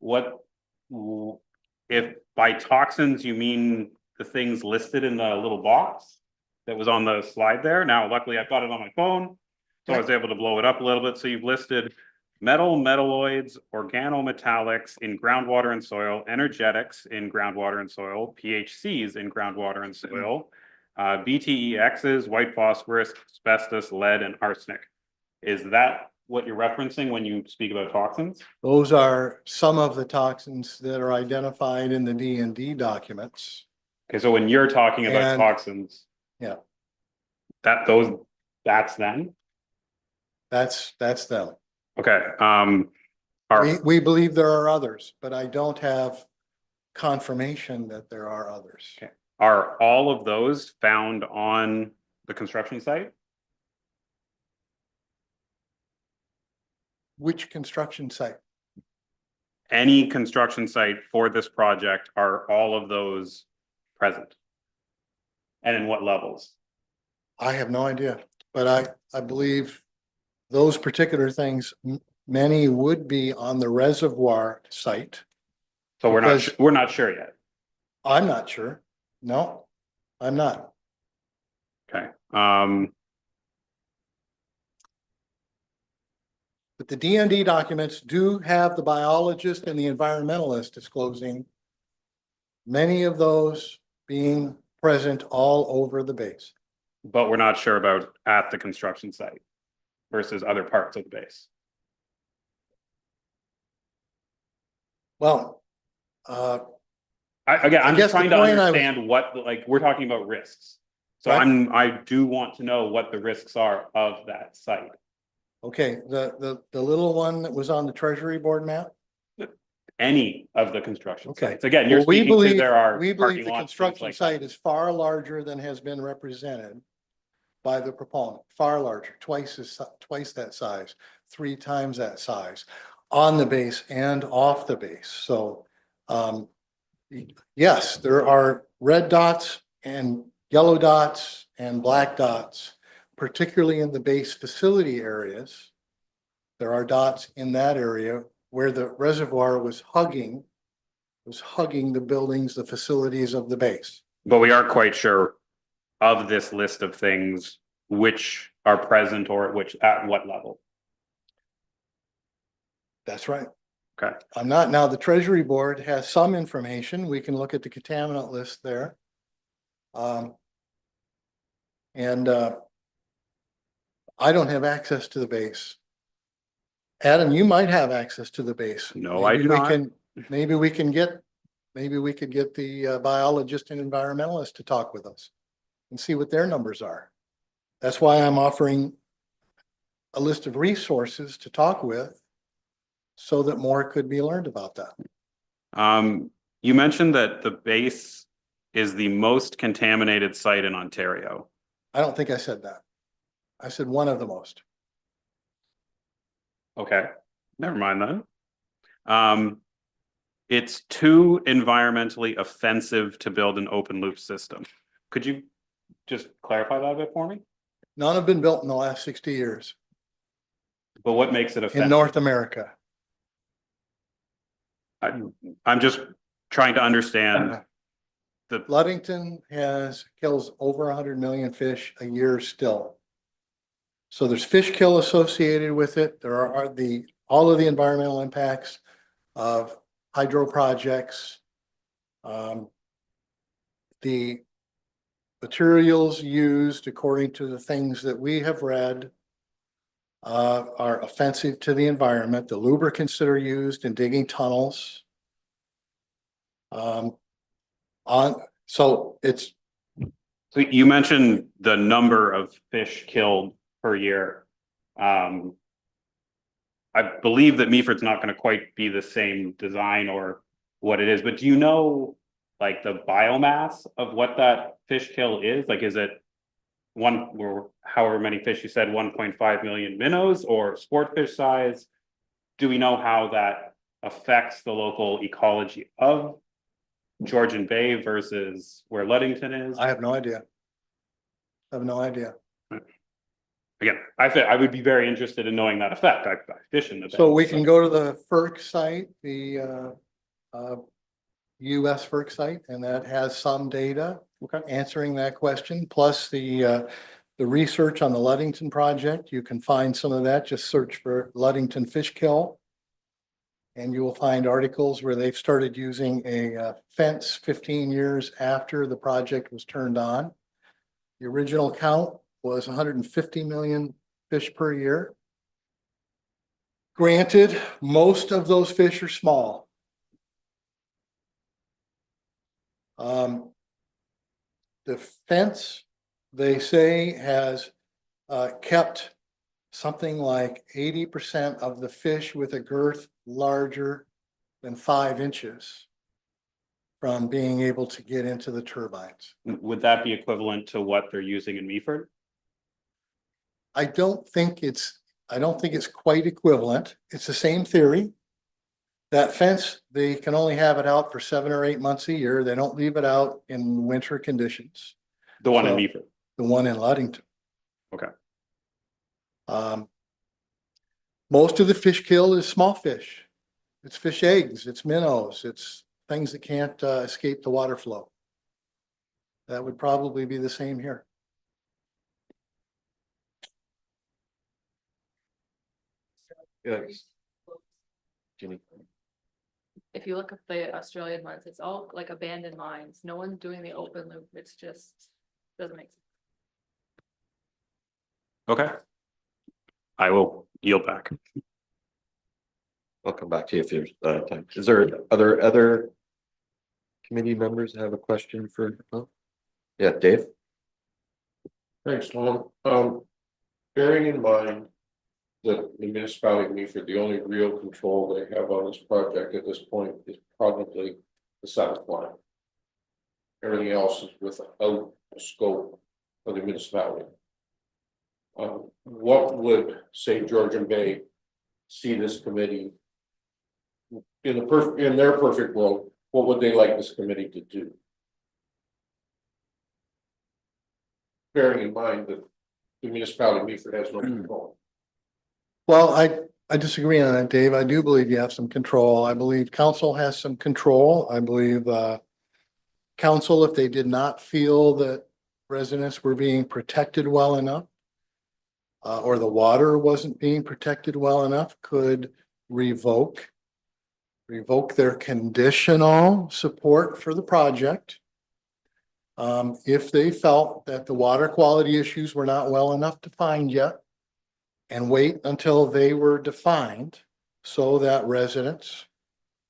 What if by toxins you mean the things listed in the little box that was on the slide there? Now, luckily, I've got it on my phone, so I was able to blow it up a little bit. So you've listed metal, metalloids, organometallics in groundwater and soil, energetics in groundwater and soil, PHCs in groundwater and soil, BTEXs, white phosphorus, asbestos, lead, and arsenic. Is that what you're referencing when you speak about toxins? Those are some of the toxins that are identified in the D&D documents. Okay, so when you're talking about And- toxins. Yeah. That's them? That's them. Okay, We believe there are others, but I don't have confirmation that there are others. Okay. Are all of those found on the construction site? Which construction site? Any construction site for this project, are all of those present? And in what levels? I have no idea, but I believe those particular things, many would be on the reservoir site. So Because- we're not sure yet. I'm not sure. No, I'm not. Okay, But the D&D documents do have the biologist and the environmentalist disclosing many of those being present all over the base. but we're not sure about at the construction site versus other parts of the base. Well, I'm I just guess the trying to point I was- understand what, like, we're talking about risks. So Right. I do want to know what the risks are of that site. okay, the little one that was on the Treasury Board map. Any of the construction Okay. sites. Again, you're Well, we speaking to believe, there are we parking believe the lots, construction things like site is far larger than has been represented by the proponent, far larger, twice that size, 3 times that size, on the base and off the base. So, yes, there are red dots and yellow dots and black dots, particularly in the base facility areas. There are dots in that area where the reservoir was hugging the buildings, the facilities of the base. But we aren't quite sure of this list of things, which are present or which at what level. That's right. Okay. I'm not, now the Treasury Board has some information. We can look at the contaminant list there. And I don't have access to the base. Adam, you might have access to the base. No, I Maybe do we not. maybe we could get the biologist and environmentalist to talk with us and see what their numbers are. That's why I'm offering a list of resources to talk with so that more could be learned about that. You mentioned that the base is the most contaminated site in Ontario. I don't think I said that. I said one of the most. Okay, never mind then. It's too environmentally offensive to build an open loop system. Could you just clarify that a bit for me? None have been built in the last 60 years But what makes it in offensive? North America. I'm just trying to understand the, Ludington kills over 100 million fish a year still. So there's fish kill associated with it. There are all of the environmental impacts of hydro projects. The materials used, according to the things that we have read, are offensive to the environment. The lubricants that are used in digging tunnels. So it's, so you mentioned the number of fish killed per year. I believe that Meaford's not going to quite be the same design or what it is, but do you know like the biomass of what that fish kill is? Like, is it one or however many fish you said, 1.5 million minnows or sport fish size? Do we know how that affects the local ecology of Georgian Bay versus where Ludington is? I have no idea. I have no idea. Again, I would be very interested in knowing that effect. I fish in the bay. So we can go to the FERC site, the US FERC site, and that has some data Okay. answering that question, plus the research on the Ludington project. You can find some of that. Just search for Ludington fish kill. And you will find articles where they've started using a fence 15 years after the project was turned on. The original count was 150 million fish per year. Granted, most of those fish are small. The fence, they say, has kept something like 80% of the fish with a girth larger than 5 inches from being able to get into the turbines. Would that be equivalent to what they're using in Meaford? I don't think it's quite equivalent. It's the same theory. That fence, they can only have it out for 7 or 8 months a year. They don't leave it out in winter conditions. The one in So- Meaford? The one in Ludington. Okay. Most of the fish kill is small fish. It's fish eggs, it's minnows, it's things that can't escape the water flow. That would probably be the same here. Yes. Jenny. If you look at the Australian ones, it's all like abandoned mines. No one's doing the open loop. It's just, doesn't make sense. Okay. I will yield back. I'll come back to you if there's time. Is there other committee members that have a question for? Oh, yeah, Dave? Thanks, Tom. Bearing in mind that the municipality of Meaford, the only real control they have on this project at this point is probably the south line. Everything else is without the scope of the municipality. What would, say, Georgian Bay see this committee in their perfect world? What would they like this committee to do? Bearing in mind that the municipality of Meaford has no control. Well, I disagree on that, Dave. I do believe you have some control. I believe council has some control. I believe council, if they did not feel that residents were being protected well enough, or the water wasn't being protected well enough, could revoke their conditional support for the project. If they felt that the water quality issues were not well enough defined yet, and wait until they were defined so that residents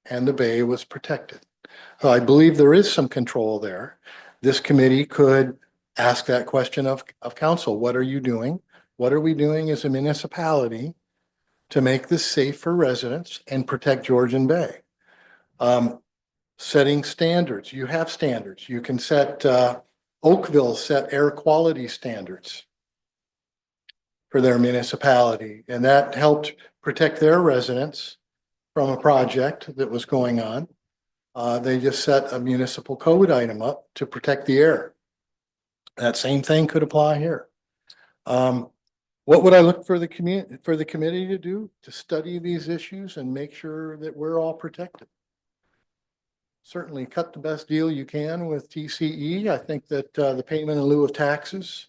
and the bay was protected. So I believe there is some control there. This committee could ask that question of council. What are you doing? What are we doing as a municipality to make this safe for residents and protect Georgian Bay? Setting standards. You have standards. You can set, Oakville set air quality standards for their municipality, and that helped protect their residents from a project that was going on. They just set a municipal code item up to protect the air. That same thing could apply here. What would I look for the committee to do? To study these issues and make sure that we're all protected. Certainly cut the best deal you can with TCE. I think that the payment in lieu of taxes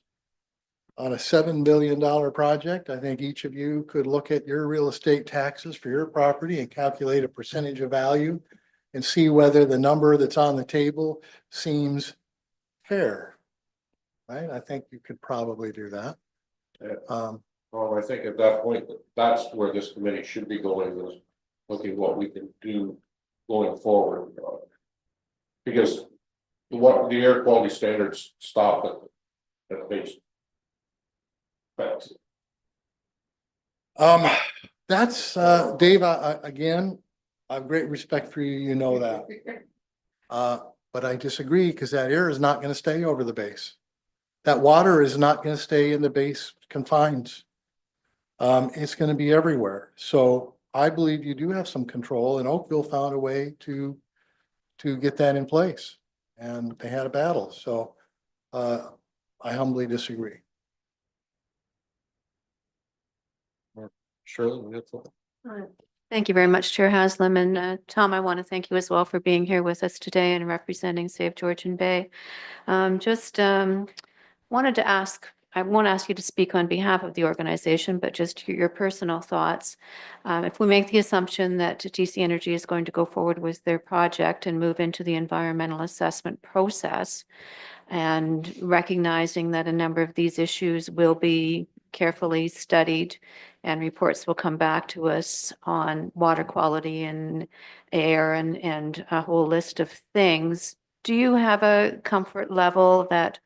on a $7 billion project, I think each of you could look at your real estate taxes for your property and calculate a percentage of value and see whether the number that's on the table seems fair. Right? I think you could probably do that. Yeah. Well, I think at that point, that's where this committee should be going, is looking what we can do going forward. Because the air quality standards stop at base. That's Dave, again, I have great respect for you, you know that. But I disagree because that air is not going to stay over the base. That water is not going to stay in the base confines. It's going to be everywhere. So I believe you do have some control, and Oakville found a way to get that in place, and they had a battle. So I humbly disagree. Shirley, that's all. Thank you very much, Chair Haslam. And Tom, I want to thank you as well for being here with us today and representing Save Georgian Bay. Wanted to ask, I won't ask you to speak on behalf of the organization, but just your personal thoughts. If we make the assumption that TC Energy is going to go forward with their project and move into the environmental assessment process, and recognizing that a number of these issues will be carefully studied, and reports will come back to us on water quality and air and a whole list of things. Do you have a comfort level that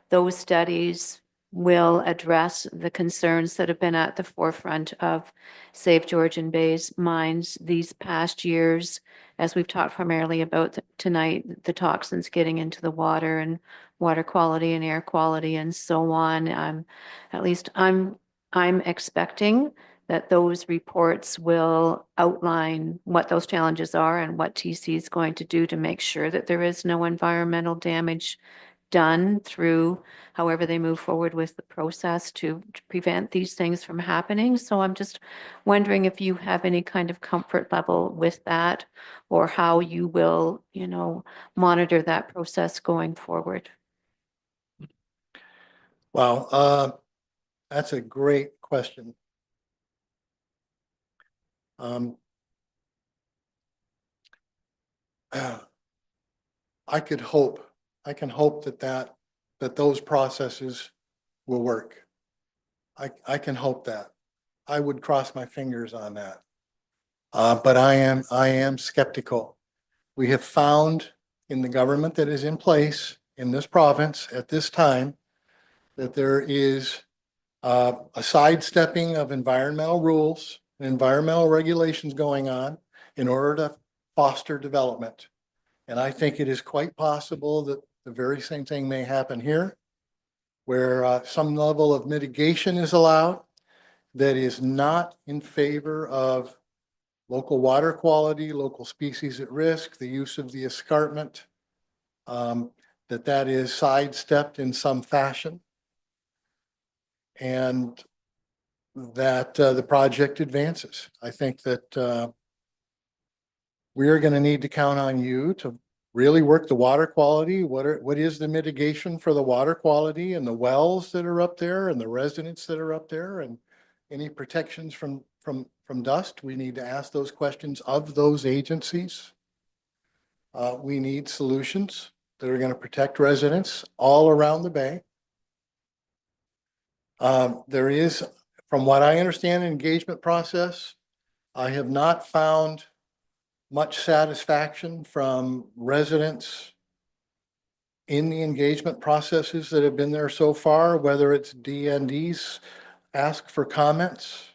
those studies will address the concerns that have been at the forefront of Save Georgian Bay's minds these past years, as we've talked primarily about tonight, the toxins getting into the water and water quality and air quality and so on? At least I'm expecting that those reports will outline what those challenges are and what TC is going to do to make sure that there is no environmental damage done through however they move forward with the process to prevent these things from happening. So I'm just wondering if you have any kind of comfort level with that, or how you will, monitor that process going forward. Wow, that's a great question. Um, I can hope that those processes will work. I can hope that. I would cross my fingers on that. But I am skeptical. We have found in the government that is in place in this province at this time that there is a sidestepping of environmental rules, environmental regulations going on in order to foster development. And I think it is quite possible that the very same thing may happen here, where some level of mitigation is allowed that is not in favor of local water quality, local species at risk, the use of the escarpment, that is sidestepped in some fashion. And that the project advances. I think that we are going to need to count on you to really work the water quality. What is the mitigation for the water quality and the wells that are up there and the residents that are up there, and any protections from dust? We need to ask those questions of those agencies. We need solutions that are going to protect residents all around the bay. There is, from what I understand, an engagement process. I have not found much satisfaction from residents in the engagement processes that have been there so far, whether it's DNDs ask for comments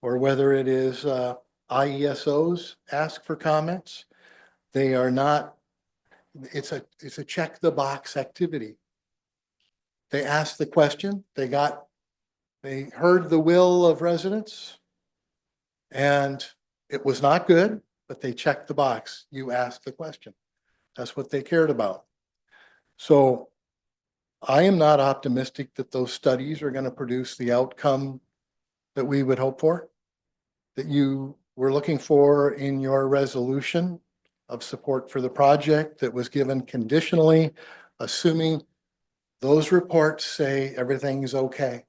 or whether it is IESOs ask for comments. They are not, it's a check the box activity. They asked the question, they heard the will of residents, and it was not good, but they checked the box. You asked the question. That's what they cared about. So I am not optimistic that those studies are going to produce the outcome that we would hope for, that you were looking for in your resolution of support for the project that was given conditionally, assuming those reports say everything's okay.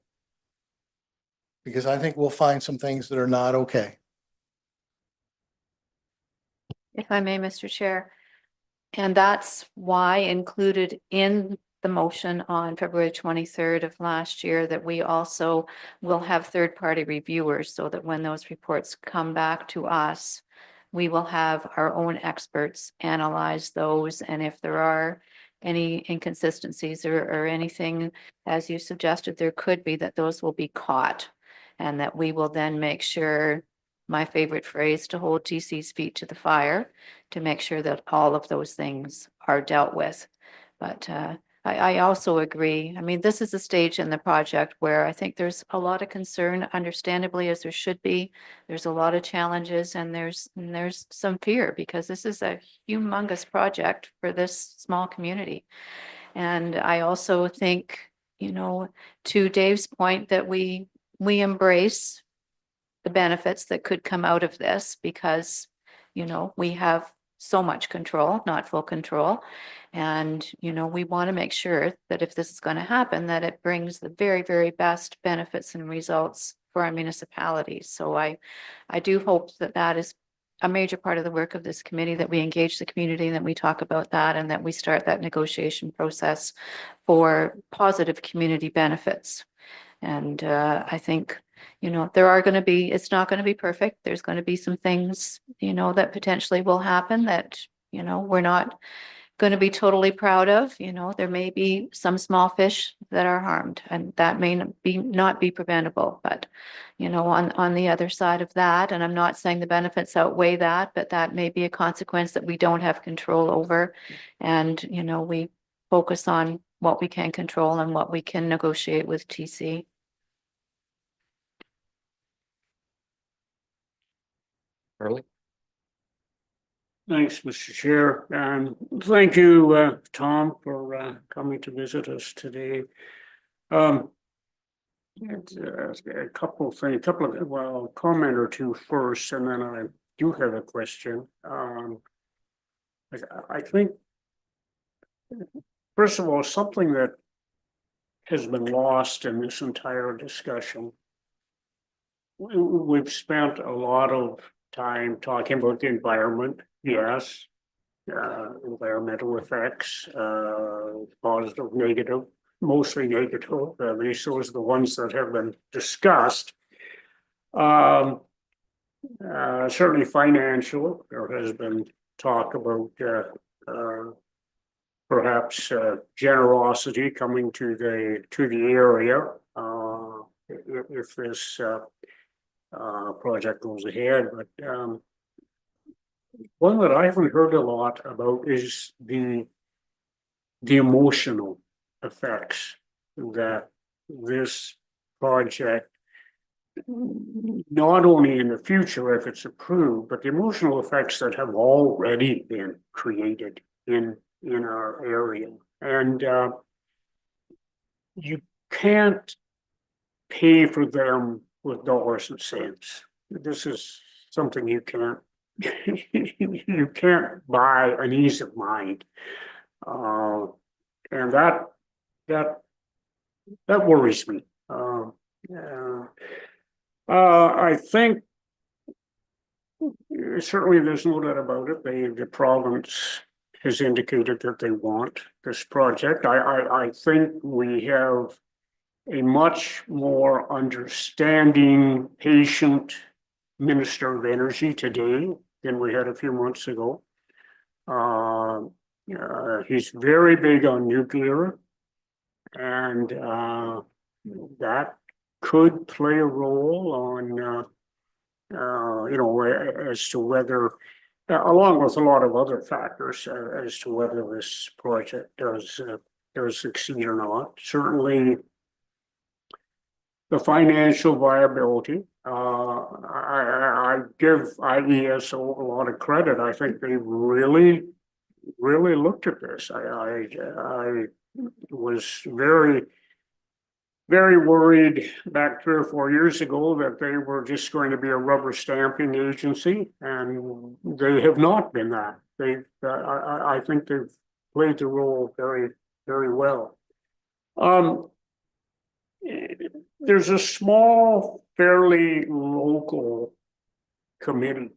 Because I think we'll find some things that are not okay. If I may, Mr. Chair. And that's why included in the motion on February 23rd of last year that we also will have third-party reviewers, so that when those reports come back to us, we will have our own experts analyze those. And if there are any inconsistencies or anything, as you suggested, there could be, that those will be caught, and that we will then make sure, my favorite phrase, to hold TC's feet to the fire, to make sure that all of those things are dealt with. But I also agree. I mean, this is a stage in the project where I think there's a lot of concern, understandably, as there should be. There's a lot of challenges, and there's some fear, because this is a humongous project for this small community. And I also think, to Dave's point, that we embrace the benefits that could come out of this, because, we have so much control, not full control. And, we want to make sure that if this is going to happen, that it brings the very, very best benefits and results for our municipalities. So I do hope that that is a major part of the work of this committee, that we engage the community and that we talk about that, and that we start that negotiation process for positive community benefits. And I think, there are going to be, it's not going to be perfect. There's going to be some things, that potentially will happen that, we're not going to be totally proud of. There may be some small fish that are harmed, and that may not be preventable. But, on the other side of that, and I'm not saying the benefits outweigh that, but that may be a consequence that we don't have control over. And, we focus on what we can control and what we can negotiate with TC. Charlie? Thanks, Mr. Chair, and thank you, Tom, for coming to visit us today. It's, a couple of things, comment or two first, and then I do have a question. I think, first of all, something that has been lost in this entire discussion. We've spent a lot of time talking about the environment, yes. Environmental effects, positive, negative, mostly negative, at least those are the ones that have been discussed. Certainly financial, there has been talk about perhaps generosity coming to the area if this project goes ahead. But one that I haven't heard a lot about is the emotional effects that this project, not only in the future if it's approved, but the emotional effects that have already been created in our area. And you can't pay for them with dollars and cents. This is something you can't buy an ease of mind, and that worries me. I think certainly there's no doubt about it. The province has indicated that they want this project. I think we have a much more understanding, patient Minister of Energy today than we had a few months ago. He's very big on nuclear, and that could play a role on, as to whether, along with a lot of other factors, as to whether this project does succeed or not. Certainly, the financial viability. I give IESO a lot of credit. I think they really looked at this. I was very worried back 3 or 4 years ago that they were just going to be a rubber stamping agency, and they have not been that. I think they've played the role very well. There's a small, fairly local committee.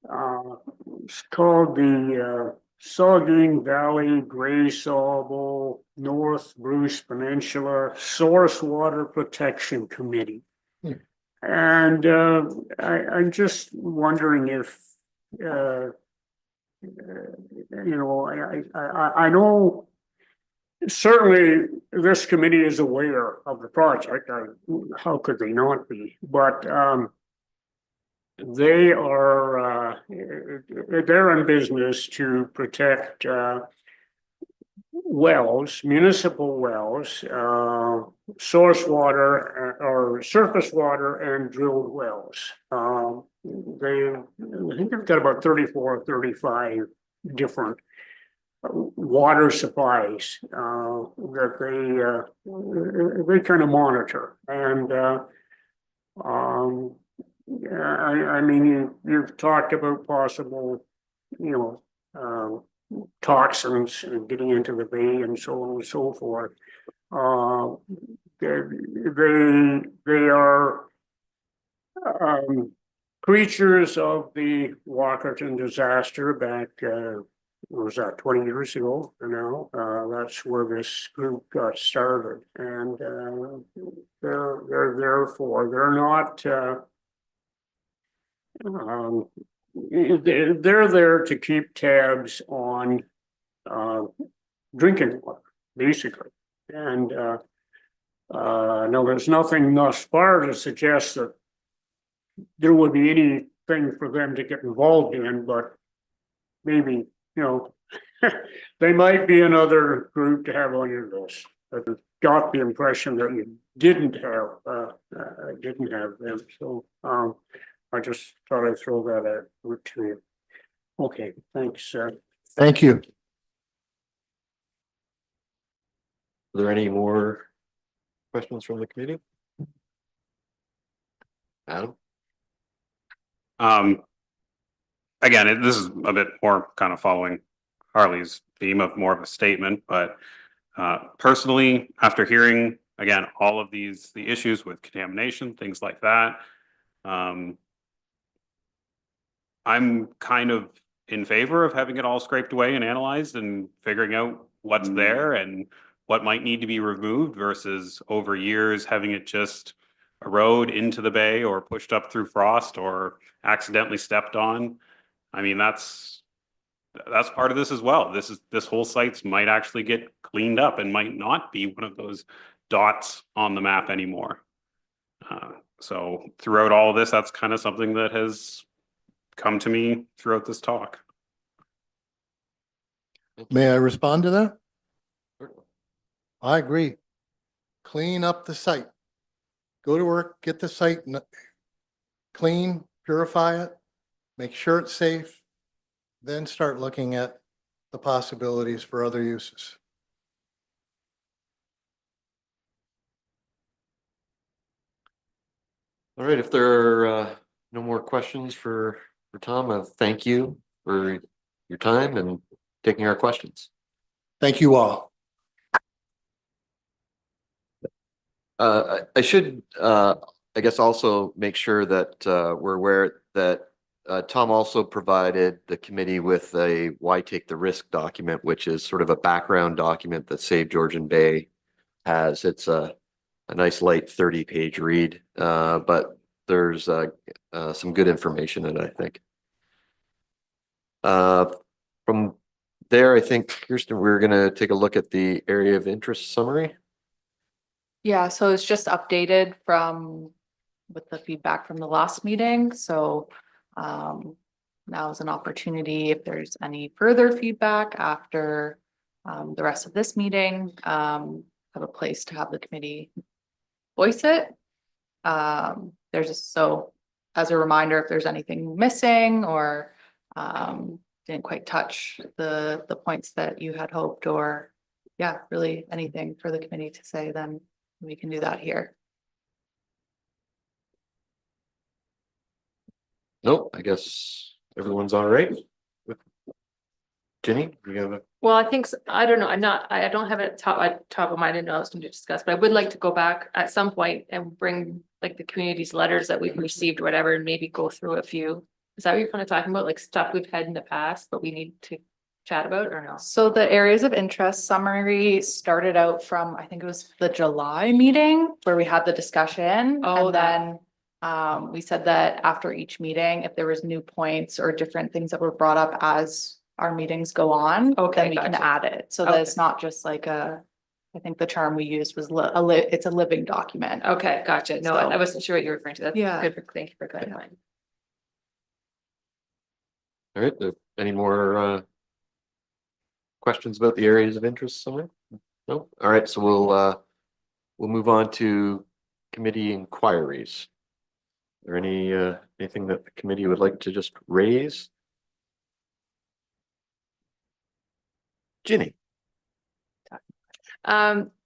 It's called the Saugeen Valley Grey Sauble North Bruce Peninsula Source Water Protection Committee. And I'm just wondering if, I know certainly this committee is aware of the project. How could they not be? But they are they're in business to protect wells, municipal wells, source water or surface water, and drilled wells. I think they've got about 34 or 35 different water supplies that they kind of monitor. And I mean, you've talked about possible, toxins getting into the bay and so on and so forth. They are creatures of the Walkerton disaster back was that 20 years ago now? That's where this group got started, and they're therefore they're not. They're there to keep tabs on drinking water, basically, and no, there's nothing thus far to suggest that there would be anything for them to get involved in, but maybe, you know, they might be another group to have on your list. But I got the impression that you didn't have them, so I just thought I'd throw that out to you. Okay, thanks, Thank you. Are there any more questions from the committee? Adam? Again, this is a bit more kind of following Harley's theme of more of a statement, but personally, after hearing, again, all of the issues with contamination, things like that, I'm kind of in favor of having it all scraped away and analyzed and figuring out what's there and what might need to be removed versus over years having it just erode into the bay or pushed up through frost or accidentally stepped on. I mean, that's part of this as well. This whole site might actually get cleaned up and might not be one of those dots on the map anymore. So throughout all of this, that's kind of something that has come to me throughout this talk. May I respond to that? I agree. Clean up the site. Go to work, get the site clean, purify it, make sure it's safe, then start looking at the possibilities for other uses. All right, if there are no more questions for Tom, thank you for your time and taking our questions. Thank you all. I should, I guess, also make sure that we're aware that Tom also provided the committee with a why take the risk document, which is sort of a background document that Save Georgian Bay has. It's a nice light 30-page read, but there's some good information in it, I think. From there, I think, Kirsten, we're going to take a look at the area of interest summary. Yeah, so it's just updated with the feedback from the last meeting, so now is an opportunity if there's any further feedback after the rest of this meeting, have a place to have the committee voice it. So as a reminder, if there's anything missing or didn't quite touch the points that you had hoped, or yeah, really anything for the committee to say, then we can do that here. Nope, I guess everyone's all right with Jenny. You have a Well, I think, I don't know, I don't have it top of mind, I didn't know I was going to discuss, but I would like to go back at some point and bring like the community's letters that we've received or whatever, and maybe go through a few. Is that what you're kind of talking about, like stuff we've had in the past, but we need to chat about, or no? So the areas of interest summary started out from, I think it was the July meeting where we had the discussion. Oh, And then we said that after each meeting, if there was new points or different things that were brought up as our meetings go on, Okay, then we can gotcha. add it. So that Okay. it's not just like I think the term we used was it's a living document. Okay, gotcha. No, So- I wasn't sure what you were referring to. That's Yeah. good. Thank you for clarifying. all right. Any more questions about the areas of interest summary? No. All right. So we'll move on to committee inquiries. Is there anything that the committee would like to just raise? Ginny.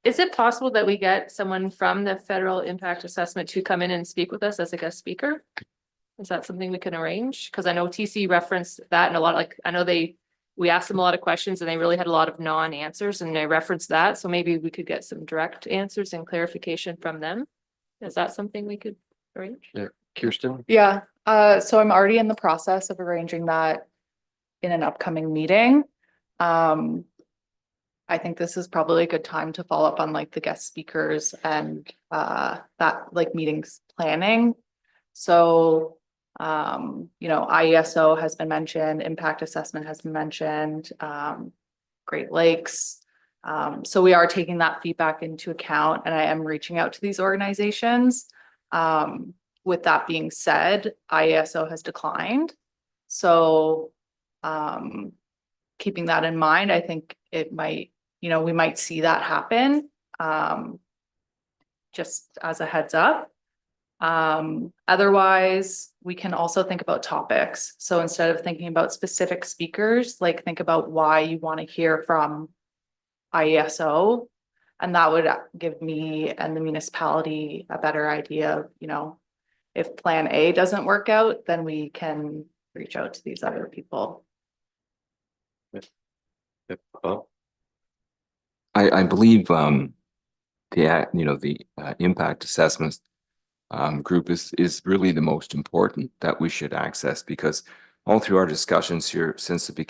Is it possible that we get someone from the federal impact assessment to come in and speak with us as a guest speaker? Is that something we can arrange? Because I know TC referenced that, and a lot, like, I know we asked them a lot of questions and they really had a lot of non-answers, and they referenced that. So maybe we could get some direct answers and clarification from them. Is that something we could arrange? Yeah, Kirsten. Yeah, so I'm already in the process of arranging that in an upcoming meeting. I think this is probably a good time to follow up on like the guest speakers and that like meetings planning. So IESO has been mentioned, impact assessment has been mentioned, Great Lakes. So we are taking that feedback into account, and I am reaching out to these organizations. With that being said, IESO has declined. So keeping that in mind, I think it might, we might see that happen. Just as a heads up. Otherwise, we can also think about topics. So instead of thinking about specific speakers, like think about why you want to hear from IESO. And that would give me and the municipality a better idea of, if plan A doesn't work out, then we can reach out to these other people. Oh, I believe the impact assessments group is really the most important that we should access, because all through our discussions here since the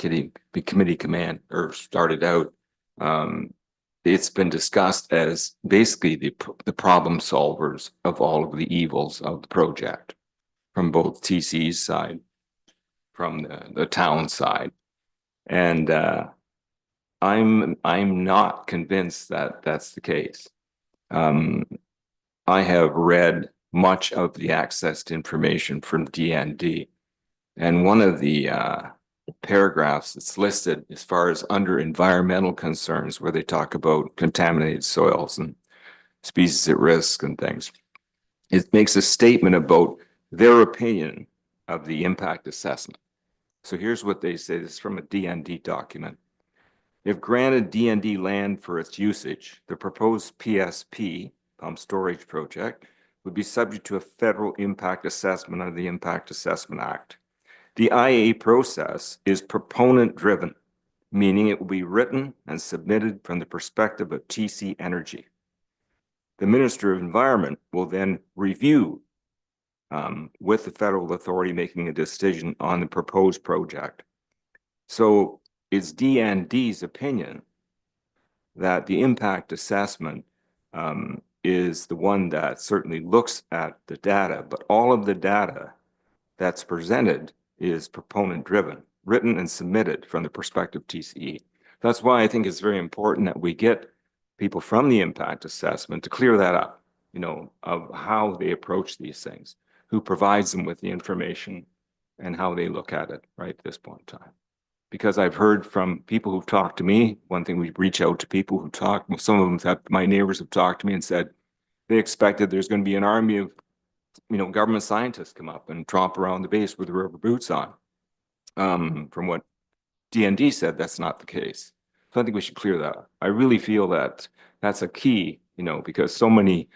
committee command or started out, it's been discussed as basically the problem solvers of all of the evils of the project, from both TC's side, from the town side, and I'm not convinced that that's the case. I have read much of the accessed information from DND, and one of the paragraphs that's listed as far as under environmental concerns, where they talk about contaminated soils and species at risk and things, it makes a statement about their opinion of the impact assessment. So here's what they say. This is from a DND document. If granted DND land for its usage, the proposed PSP, pump storage project, would be subject to a federal impact assessment under the Impact Assessment Act. The IA process is proponent-driven, meaning it will be written and submitted from the perspective of TC Energy. The Minister of Environment will then review with the federal authority making a decision on the proposed project. So it's DND's opinion that the impact assessment is the one that certainly looks at the data, but all of the data that's presented is proponent driven, written and submitted from the perspective of TCE. That's why I think it's very important that we get people from the impact assessment to clear that up, of how they approach these things, who provides them with the information and how they look at it right at this point in time. Because I've heard from people who've talked to me, one thing, we reach out to people who talk, some of them my neighbors have talked to me and said they expected there's going to be an army of, government scientists come up and tromp around the base with the rubber boots on. From what DND said, that's not the case. So I think we should clear that up. I really feel that that's a key, because so many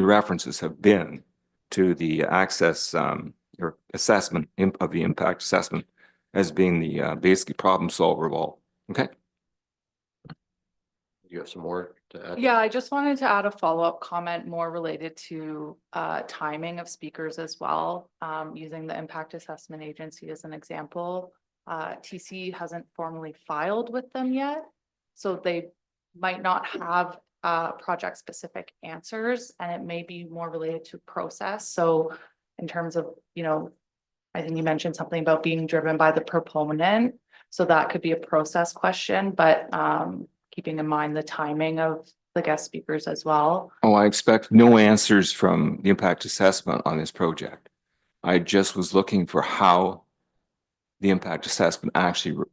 references have been to the access or assessment of the impact assessment as being the basically problem solver of all. Okay. you have some more to add? Yeah, I just wanted to add a follow-up comment more related to timing of speakers as well. Using the Impact Assessment Agency as an example. TC hasn't formally filed with them yet, so they might not have project-specific answers, and it may be more related to process. So in terms of, I think you mentioned something about being driven by the proponent. So that could be a process question, but keeping in mind the timing of the guest speakers as well. Oh, I expect no answers from the impact assessment on this project. I just was looking for how the impact assessment actually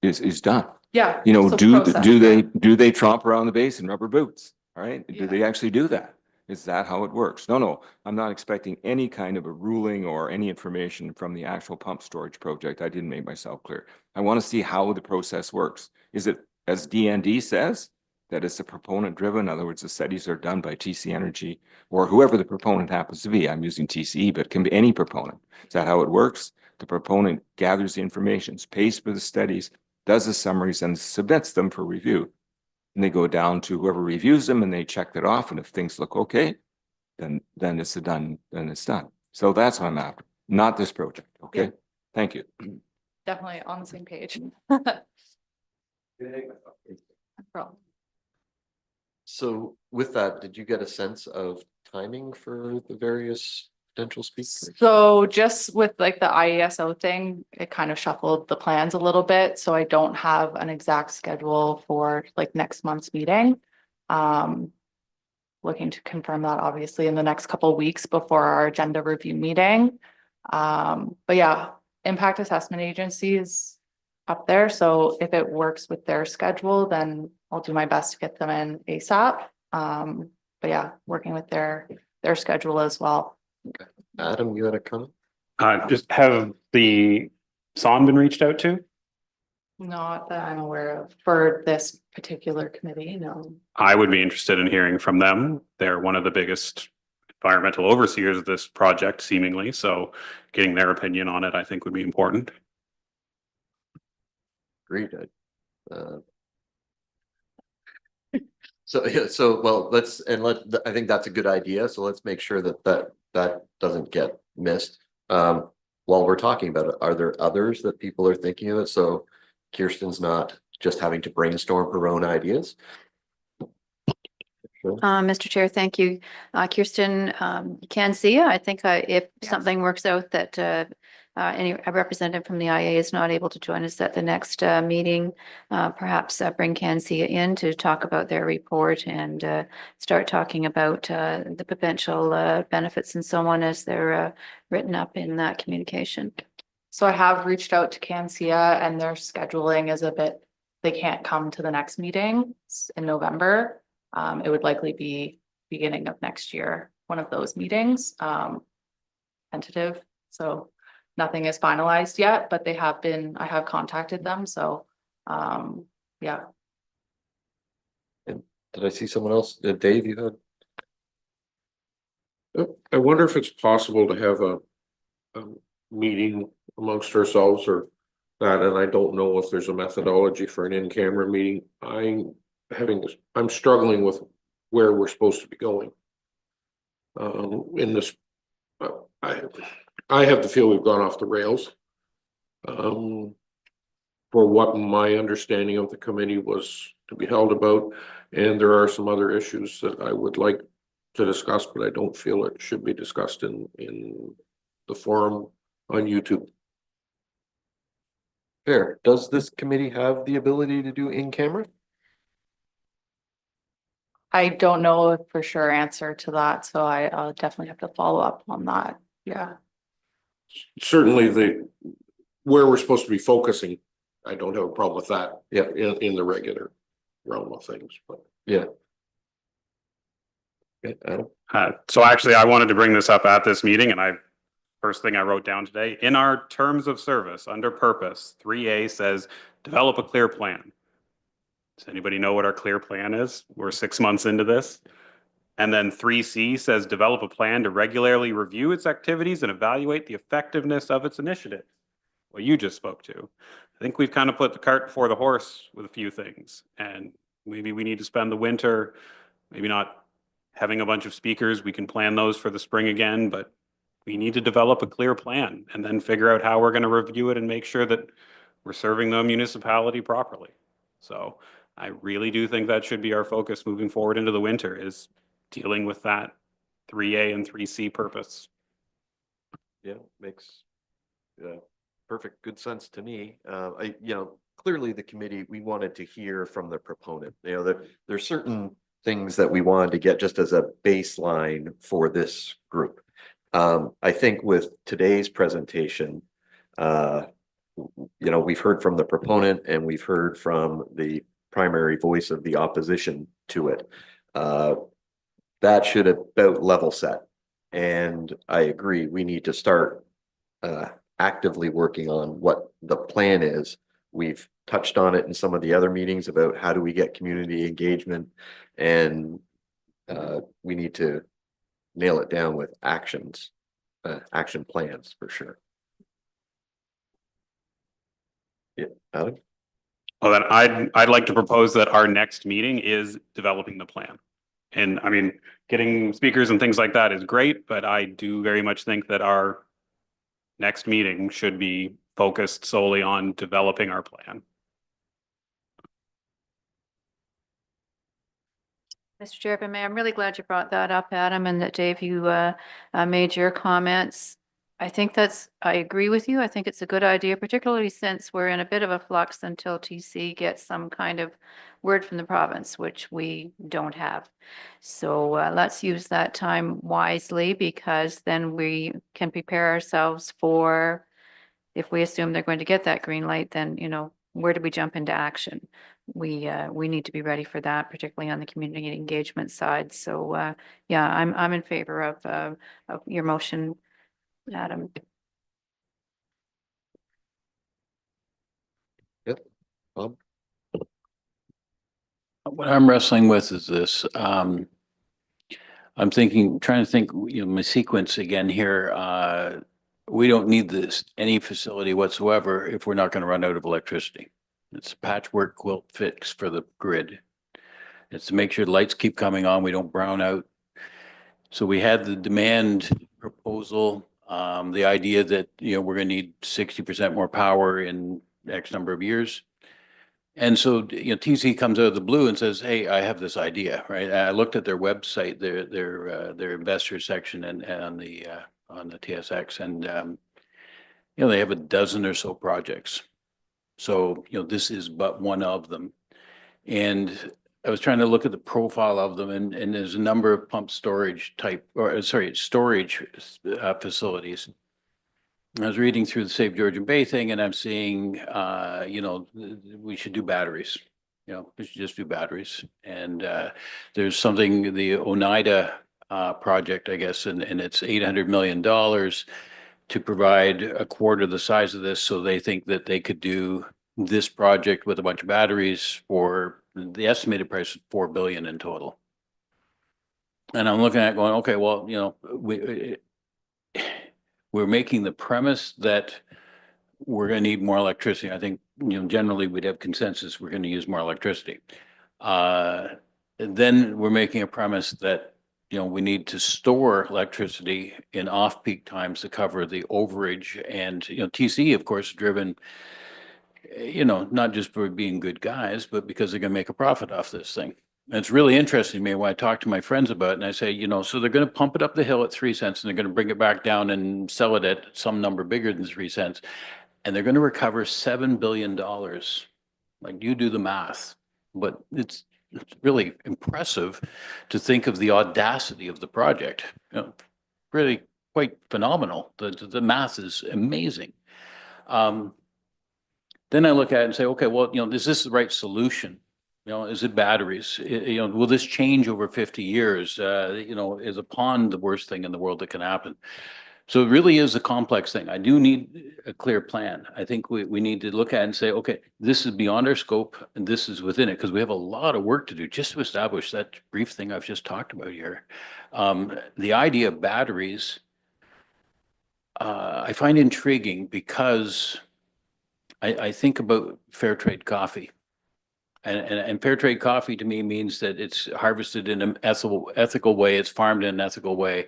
is done. Yeah. So process, do they tromp around the base in rubber boots? All right. Yeah. Do they actually do that? Is that how it works? No, I'm not expecting any kind of a ruling or any information from the actual pump storage project. I didn't make myself clear. I want to see how the process works. Is it, as DND says, that it's a proponent driven? In other words, the studies are done by TC Energy or whoever the proponent happens to be. I'm using TCE, but it can be any proponent. Is that how it works? The proponent gathers the information, pays for the studies, does the summaries, and submits them for review. And they go down to whoever reviews them and they check that off. And if things look okay, then it's done. So that's what I'm after, not this project. Okay. Yeah. Thank you. Definitely on the same page. So with that, did you get a sense of timing for the various potential speakers? So just with like the IESO thing, it kind of shuffled the plans a little bit, so I don't have an exact schedule for like next month's meeting. Looking to confirm that obviously in the next couple of weeks before our agenda review meeting. But yeah, impact assessment agency is up there, so if it works with their schedule, then I'll do my best to get them in ASAP. But yeah, working with their schedule as well. Adam, you had a comment? Just have the SON been reached out to? Not that I'm aware of for this particular committee, no. I would be interested in hearing from them. They're one of the biggest environmental overseers of this project seemingly, so getting their opinion on it, I think would be important. Agreed. So, yeah, so, well, I think that's a good idea. So let's make sure that doesn't get missed. While we're talking about it, are there others that people are thinking of it? So Kirsten's not just having to brainstorm her own ideas. Sure. Mr. Chair, thank you. Kirsten, you can see, I think if Yes. something works out that a representative from the IA is not able to join us at the next meeting, perhaps bring Kansia in to talk about their report and start talking about the potential benefits and so on as they're written up in that communication. So I have reached out to Kansia and their scheduling is a bit, they can't come to the next meeting in November. It would likely be beginning of next year, one of those meetings, tentative. So nothing is finalized yet, but I have contacted them. So, yeah. And did I see someone else? Dave, you had? I wonder if it's possible to have a meeting amongst ourselves or that, and I don't know if there's a methodology for an in-camera meeting. I'm struggling with where we're supposed to be going. In this, I have the feel we've gone off the rails. For what my understanding of the committee was to be held about, and there are some other issues that I would like to discuss, but I don't feel it should be discussed in the forum on YouTube. Fair. Does this committee have the ability to do in camera? I don't know a for sure answer to that. So I'll definitely have to follow up on that. Yeah. Certainly where we're supposed to be focusing, I don't have a problem with that. Yeah. In the regular realm of things, but. Yeah. Okay, Adam? So actually, I wanted to bring this up at this meeting and first thing I wrote down today, in our terms of service, under purpose, 3A says, develop a clear plan. Does anybody know what our clear plan is? We're 6 months into this. And then 3C says, develop a plan to regularly review its activities and evaluate the effectiveness of its initiatives. What you just spoke to. I think we've kind of put the cart before the horse with a few things. And maybe we need to spend the winter, maybe not having a bunch of speakers. We can plan those for the spring again, but we need to develop a clear plan and then figure out how we're going to review it and make sure that we're serving the municipality properly. So I really do think that should be our focus moving forward into the winter, is dealing with that 3A and 3C purpose. Yeah, makes perfect good sense to me. Clearly the committee, we wanted to hear from the proponent. There's certain things that we wanted to get just as a baseline for this group. I think with today's presentation, we've heard from the proponent and we've heard from the primary voice of the opposition to it. That should about level set. And I agree, we need to start actively working on what the plan is. We've touched on it in some of the other meetings about how do we get community engagement, and we need to nail it down with action plans for sure. Yeah, Adam? Well, then I'd like to propose that our next meeting is developing the plan. And I mean, getting speakers and things like that is great, but I do very much think that our next meeting should be focused solely on developing our plan. Mr. Chair, if I may, I'm really glad you brought that up, Adam, and that Dave, you made your comments. I agree with you. I think it's a good idea, particularly since we're in a bit of a flux until TC gets some kind of word from the province, which we don't have. So let's use that time wisely, because then we can prepare ourselves for, if we assume they're going to get that green light, then, where do we jump into action? We need to be ready for that, particularly on the community engagement side. So, yeah, I'm in favor of your motion, Adam. Bob? What I'm wrestling with is this, I'm trying to think, my sequence again here. We don't need any facility whatsoever if we're not going to run out of electricity. It's a patchwork quilt fix for the grid. It's to make sure the lights keep coming on, we don't brown out. So we had the demand proposal, the idea that, we're going to need 60% more power in X number of years. And so, TC comes out of the blue and says, "Hey, I have this idea," right? I looked at their website, their investor section and on the TSX, and they have a dozen or so projects. So, this is but one of them. And I was trying to look at the profile of them, and there's a number of pump storage storage facilities. I was reading through the Save Georgian Bay thing, and I'm seeing, we should do batteries. We should just do batteries. And there's something, the Oneida project, I guess, and it's $800 million to provide a quarter the size of this. So they think that they could do this project with a bunch of batteries for the estimated price of $4 billion in total. And I'm looking at going, okay, well, we're making the premise that we're going to need more electricity. I think, generally we'd have consensus, we're going to use more electricity. Then we're making a premise that, we need to store electricity in off-peak times to cover the overage. And, TC, of course, driven, not just for being good guys, but because they're going to make a profit off this thing. And it's really interesting to me when I talk to my friends about it, and I say, so they're going to pump it up the hill at 3 cents and they're going to bring it back down and sell it at some number bigger than 3 cents. And they're going to recover $7 billion. Like, you do the math, but it's really impressive to think of the audacity of the project. Really quite phenomenal. The math is amazing. Then I look at it and say, okay, well, is this the right solution? Is it batteries? Will this change over 50 years? Is a pond the worst thing in the world that can happen? So it really is a complex thing. I do need a clear plan. I think we need to look at it and say, okay, this is beyond our scope and this is within it, because we have a lot of work to do just to establish that brief thing I've just talked about here. The idea of batteries, I find intriguing because I think about fair trade coffee. And fair trade coffee to me means that it's harvested in an ethical way, it's farmed in an ethical way.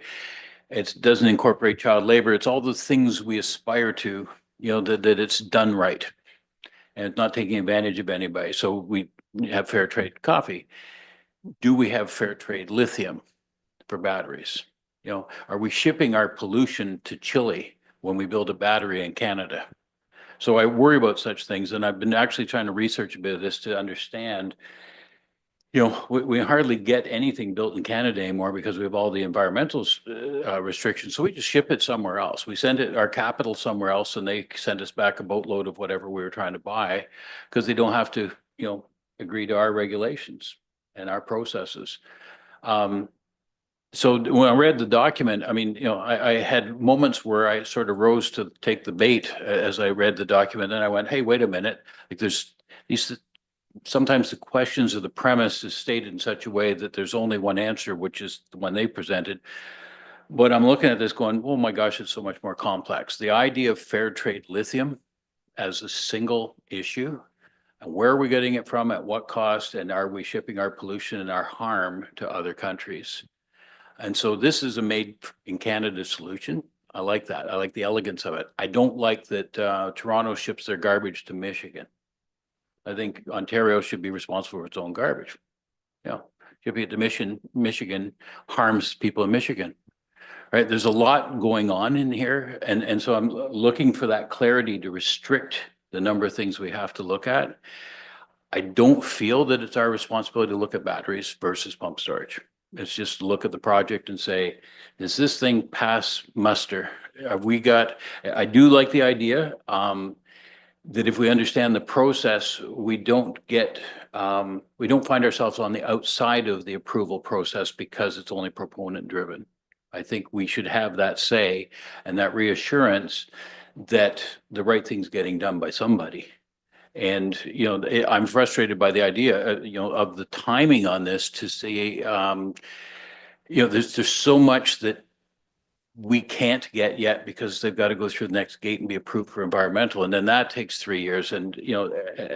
It doesn't incorporate child labor. It's all the things we aspire to, that it's done right. And it's not taking advantage of anybody. So we have fair trade coffee. Do we have fair trade lithium for batteries? Are we shipping our pollution to Chile when we build a battery in Canada? So I worry about such things, and I've been actually trying to research a bit of this to understand. We hardly get anything built in Canada anymore because we have all the environmental restrictions. So we just ship it somewhere else. We send our capital somewhere else, and they send us back a boatload of whatever we were trying to buy, because they don't have to, agree to our regulations and our processes. So when I read the document, I mean, I had moments where I sort of rose to take the bait as I read the document. And I went, hey, wait a minute. Like, there's these, sometimes the questions of the premise is stated in such a way that there's only one answer, which is the one they presented. But I'm looking at this going, oh my gosh, it's so much more complex. The idea of fair trade lithium as a single issue, and where are we getting it from, at what cost, and are we shipping our pollution and our harm to other countries? And so this is a made in Canada solution. I like that. I like the elegance of it. I don't like that Toronto ships their garbage to Michigan. I think Ontario should be responsible for its own garbage. shipping it to Michigan harms people in Michigan. Right? There's a lot going on in here. And so I'm looking for that clarity to restrict the number of things we have to look at. I don't feel that it's our responsibility to look at batteries versus pump storage. It's just look at the project and say, does this thing pass muster? Have we got, I do like the idea, that if we understand the process, we don't find ourselves on the outside of the approval process because it's only proponent driven. I think we should have that say and that reassurance that the right thing's getting done by somebody. And, I'm frustrated by the idea, of the timing on this to see, there's so much that we can't get yet because they've got to go through the next gate and be approved for environmental. And then that takes 3 years. And,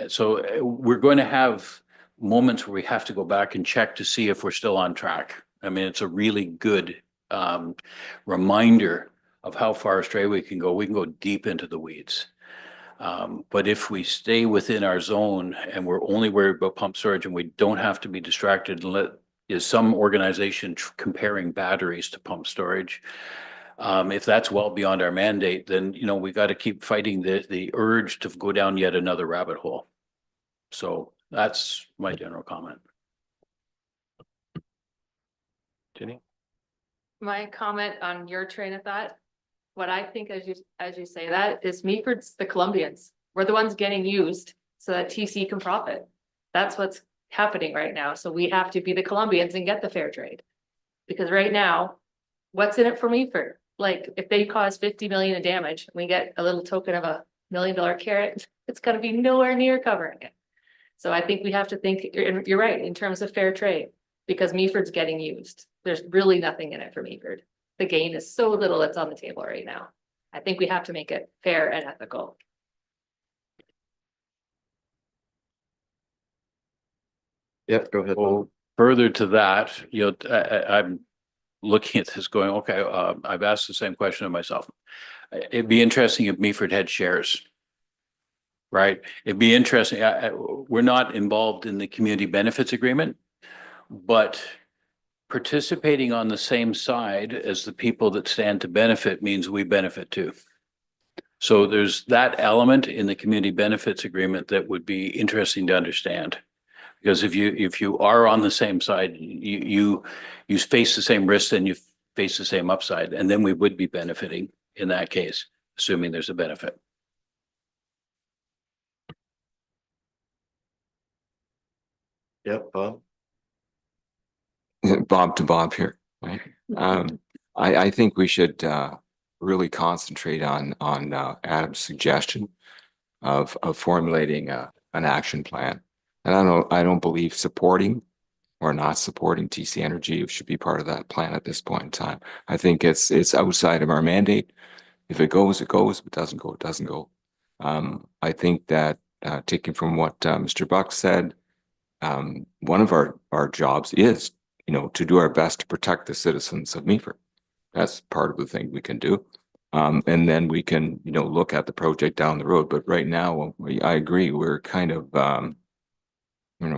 so we're going to have moments where we have to go back and check to see if we're still on track. I mean, it's a really good reminder of how far astray we can go. We can go deep into the weeds. But if we stay within our zone and we're only worried about pump storage and we don't have to be distracted and is some organization comparing batteries to pump storage. If that's well beyond our mandate, then, we got to keep fighting the urge to go down yet another rabbit hole. So that's my general comment. Jenny? My comment on your train of thought, what I think as you say that is Meaford's the Colombians. We're the ones getting used so that TC can profit. That's what's happening right now. So we have to be the Colombians and get the fair trade. Because right now, what's in it for Meaford? Like if they cause 50 million in damage, we get a little token of $1 million carrot, it's gonna be nowhere near covering it. So I think we have to think, you're right, in terms of fair trade, because Meaford's getting used. There's really nothing in it for Meaford. The gain is so little that's on the table right now. I think we have to make it fair and ethical. Yep, go ahead. Well, further to that, I'm looking at this going, okay, I've asked the same question of myself. It'd be interesting if Meaford had shares. Right? It'd be interesting. We're not involved in the community benefits agreement, but participating on the same side as the people that stand to benefit means we benefit too. So there's that element in the community benefits agreement that would be interesting to understand. Because if you are on the same side, you face the same risks and you face the same upside, and then we would be benefiting in that case, assuming there's a benefit. Yep, Bob. Bob to Bob here, right? I think we should really concentrate on Adam's suggestion of formulating an action plan. And I don't believe supporting or not supporting TC Energy should be part of that plan at this point in time. I think it's outside of our mandate. If it goes, it goes. If it doesn't go, it doesn't go. I think that taking from what Mr. Buck said, one of our jobs is, to do our best to protect the citizens of Meaford. That's part of the thing we can do. And then we can, look at the project down the road. But right now, I agree, we're kind of,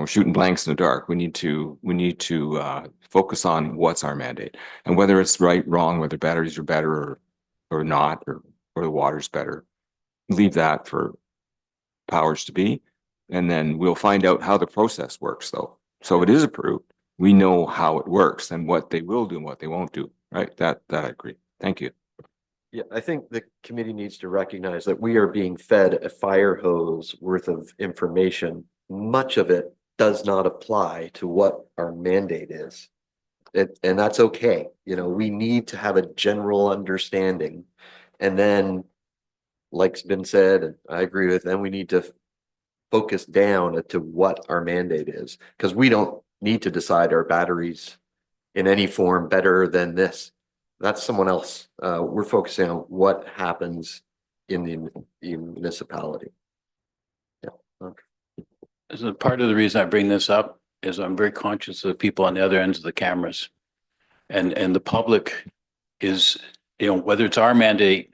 shooting blanks in the dark. We need to focus on what's our mandate and whether it's right, wrong, whether batteries are better or not, or the water's better. Leave that for powers to be. And then we'll find out how the process works though. So it is approved. We know how it works and what they will do and what they won't do, right? That I agree. Thank you. Yeah, I think the committee needs to recognize that we are being fed a fire hose worth of information. Much of it does not apply to what our mandate is. And that's okay. We need to have a general understanding. And then, like's been said, and I agree with, then we need to focus down to what our mandate is, because we don't need to decide our batteries in any form better than this. That's someone else. We're focusing on what happens in the municipality. Yeah. Okay. So part of the reason I bring this up is I'm very conscious of the people on the other ends of the cameras. And the public is, whether it's our mandate,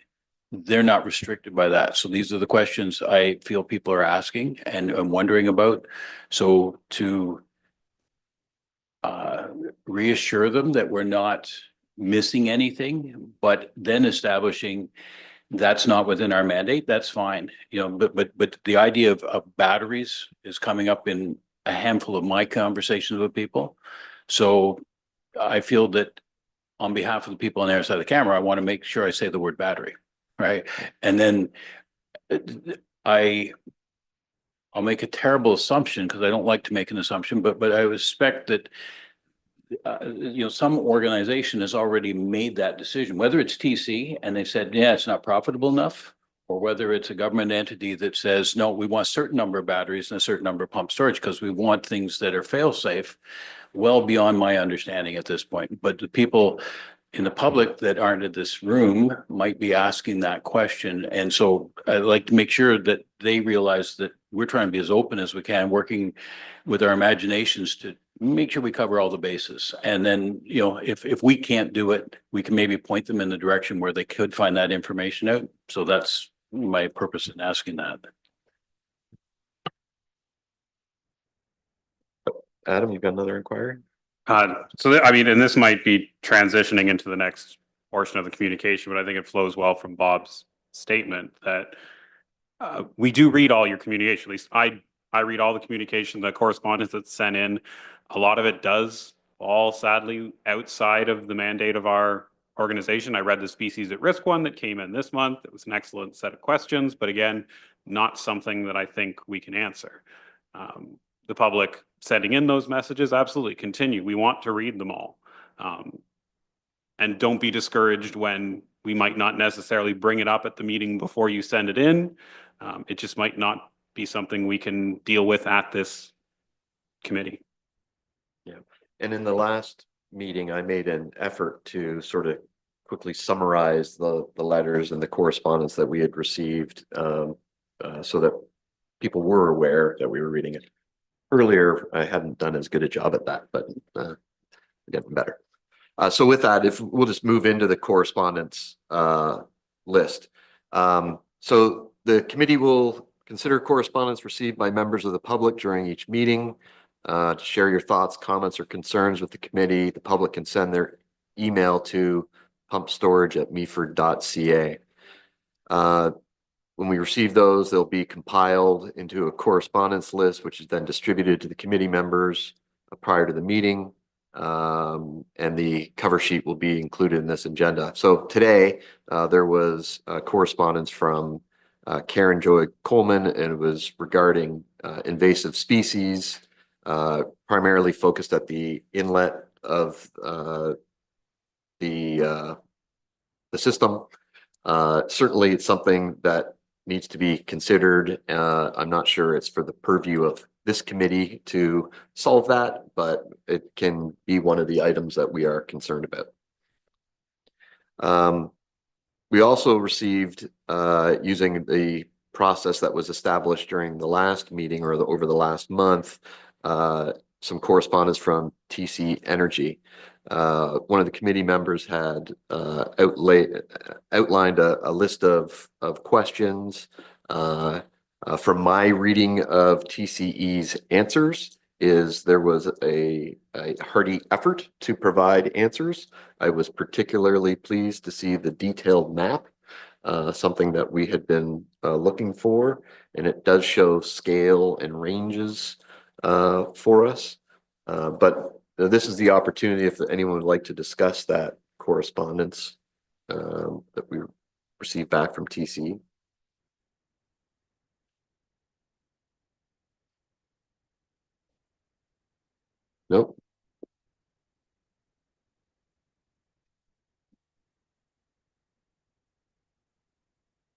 they're not restricted by that. So these are the questions I feel people are asking and wondering about. So to reassure them that we're not missing anything, but then establishing that's not within our mandate, that's fine, but the idea of batteries is coming up in a handful of my conversations with people. So I feel that on behalf of the people on the other side of the camera, I want to make sure I say the word battery, right? And then I'll make a terrible assumption because I don't like to make an assumption, but I expect that some organization has already made that decision, whether it's TC and they said, yeah, it's not profitable enough, or whether it's a government entity that says, no, we want a certain number of batteries and a certain number of pump storage because we want things that are fail safe, well beyond my understanding at this point. But the people in the public that aren't in this room might be asking that question. And so I'd like to make sure that they realize that we're trying to be as open as we can, working with our imaginations to make sure we cover all the bases. And then, if we can't do it, we can maybe point them in the direction where they could find that information out. So that's my purpose in asking that. Adam, you've got another inquiry? I mean, and this might be transitioning into the next portion of the communication, but I think it flows well from Bob's statement that we do read all your communication. At least I read all the communication, the correspondence that's sent in. A lot of it does fall sadly outside of the mandate of our organization. I read the species at risk one that came in this month. It was an excellent set of questions, but again, not something that I think we can answer. The public sending in those messages, absolutely continue. We want to read them all. And don't be discouraged when we might not necessarily bring it up at the meeting before you send it in. It just might not be something we can deal with at this committee. Yeah. And in the last meeting, I made an effort to sort of quickly summarize the letters and the correspondence that we had received, so that people were aware that we were reading it. Earlier, I hadn't done as good a job at that, but getting better. So with that, if we'll just move into the correspondence list. So the committee will consider correspondence received by members of the public during each meeting. To share your thoughts, comments, or concerns with the committee, the public can send their email to pumpstorage@meaford.ca. When we receive those, they'll be compiled into a correspondence list, which is then distributed to the committee members prior to the meeting. And the cover sheet will be included in this agenda. So today, there was correspondence from Karen Joy Coleman, and it was regarding invasive species, primarily focused at the inlet of the system. Certainly, it's something that needs to be considered. I'm not sure it's for the purview of this committee to solve that, but it can be one of the items that we are concerned about. We also received, using the process that was established during the last meeting or over the last month, some correspondence from TC Energy. One of the committee members had outlined a list of questions. From my reading of TCE's answers, there was a hearty effort to provide answers. I was particularly pleased to see the detailed map, something that we had been looking for, and it does show scale and ranges for us. But this is the opportunity if anyone would like to discuss that correspondence that we received back from TC. Nope.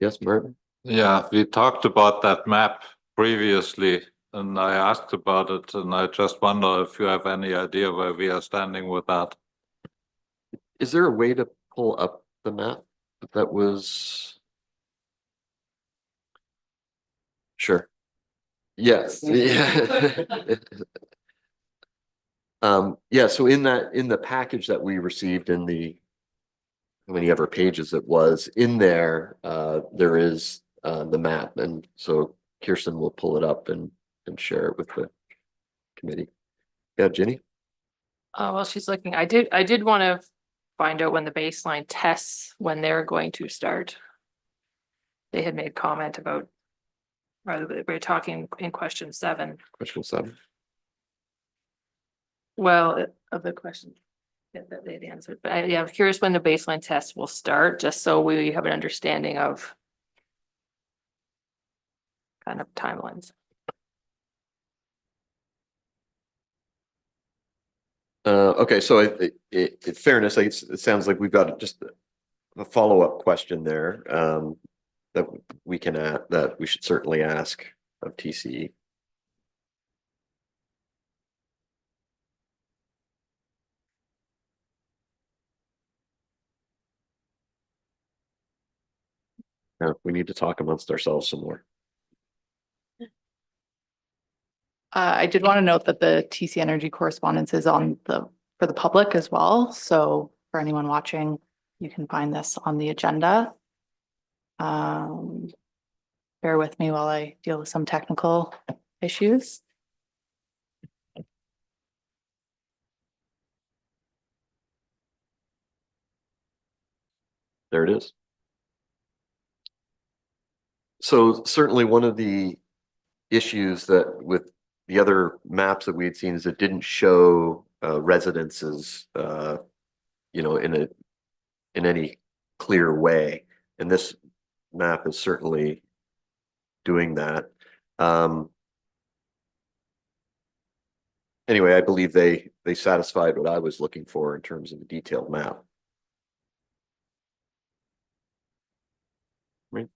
Yes, Martin? Yeah, we talked about that map previously, and I asked about it, and I just wonder if you have any idea where we are standing with that. Is there a way to pull up the map that was? Sure. Yes. Yeah. Yeah, so in the package that we received in the, how many ever pages it was, in there, there is the map, and so Kirsten will pull it up and share it with the committee. Yeah, Jenny? Well, she's looking, I did want to find out when the baseline tests, when they're going to start. They had made comment about, rather, we're talking in question 7. Question 7. Well, of the question that they'd answered, but yeah, I'm curious when the baseline test will start, just so we have an understanding of kind of timelines. Okay, so in fairness, it sounds like we've got just a follow-up question there, that we can add, that we should certainly ask of TCE. We need to talk amongst ourselves some more. I did want to note that the TC Energy correspondence is on for the public as well. So for anyone watching, you can find this on the agenda. Bear with me while I deal with some technical issues. There it is. So certainly one of the issues that with the other maps that we had seen is it didn't show residences, you know, in any clear way. And this map is certainly doing that. Anyway, I believe they satisfied what I was looking for in terms of a detailed map. Right.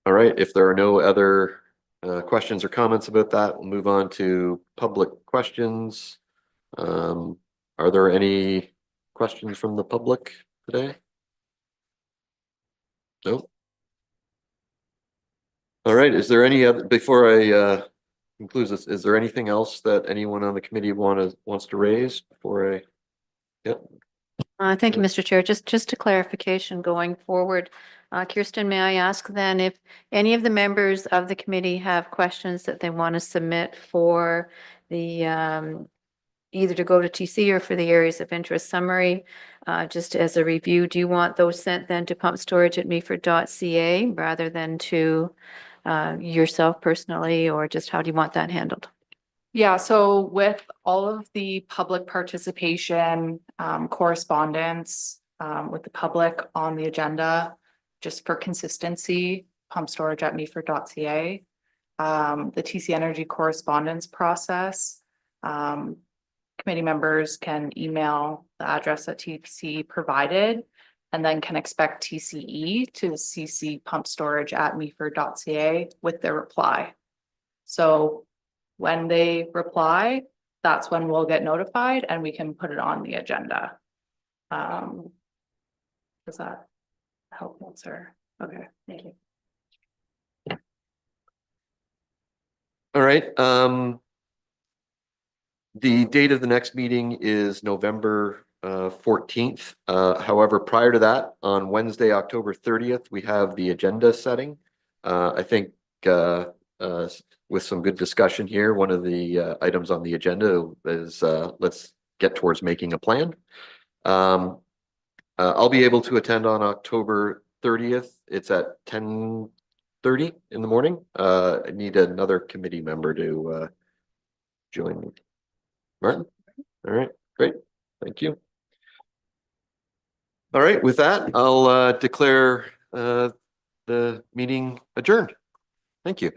All right, if there are no other questions or comments about that, we'll move on to public questions. Are there any questions from the public today? No. All right, is there any other, before I conclude this, is there anything else that anyone on the committee wants to raise before I? Yep. Thank you, Mr. Chair. Just a clarification going forward. Kirsten, may I ask then if any of the members of the committee have questions that they want to submit for the either to go to TC or for the areas of interest summary, just as a review, do you want those sent then to pumpstorage@meaford.ca rather than to yourself personally, or just how do you want that handled? Yeah, so with all of the public participation, correspondence, with the public on the agenda, just for consistency, pumpstorage@meaford.ca. The TC Energy correspondence process, committee members can email the address that TC provided and then can expect TCE to CC pumpstorage@meaford.ca with their reply. So when they reply, that's when we'll get notified and we can put it on the agenda. Does that help answer? Okay, thank you. All right, the date of the next meeting is November 14th. However, prior to that, on Wednesday, October 30th, we have the agenda setting. I think with some good discussion here, one of the items on the agenda is let's get towards making a plan. I'll be able to attend on October 30th. It's at 10:30 in the morning. I need another committee member to join me. Martin? All right, great. Thank you. All right, with that, I'll declare the meeting adjourned. Thank you.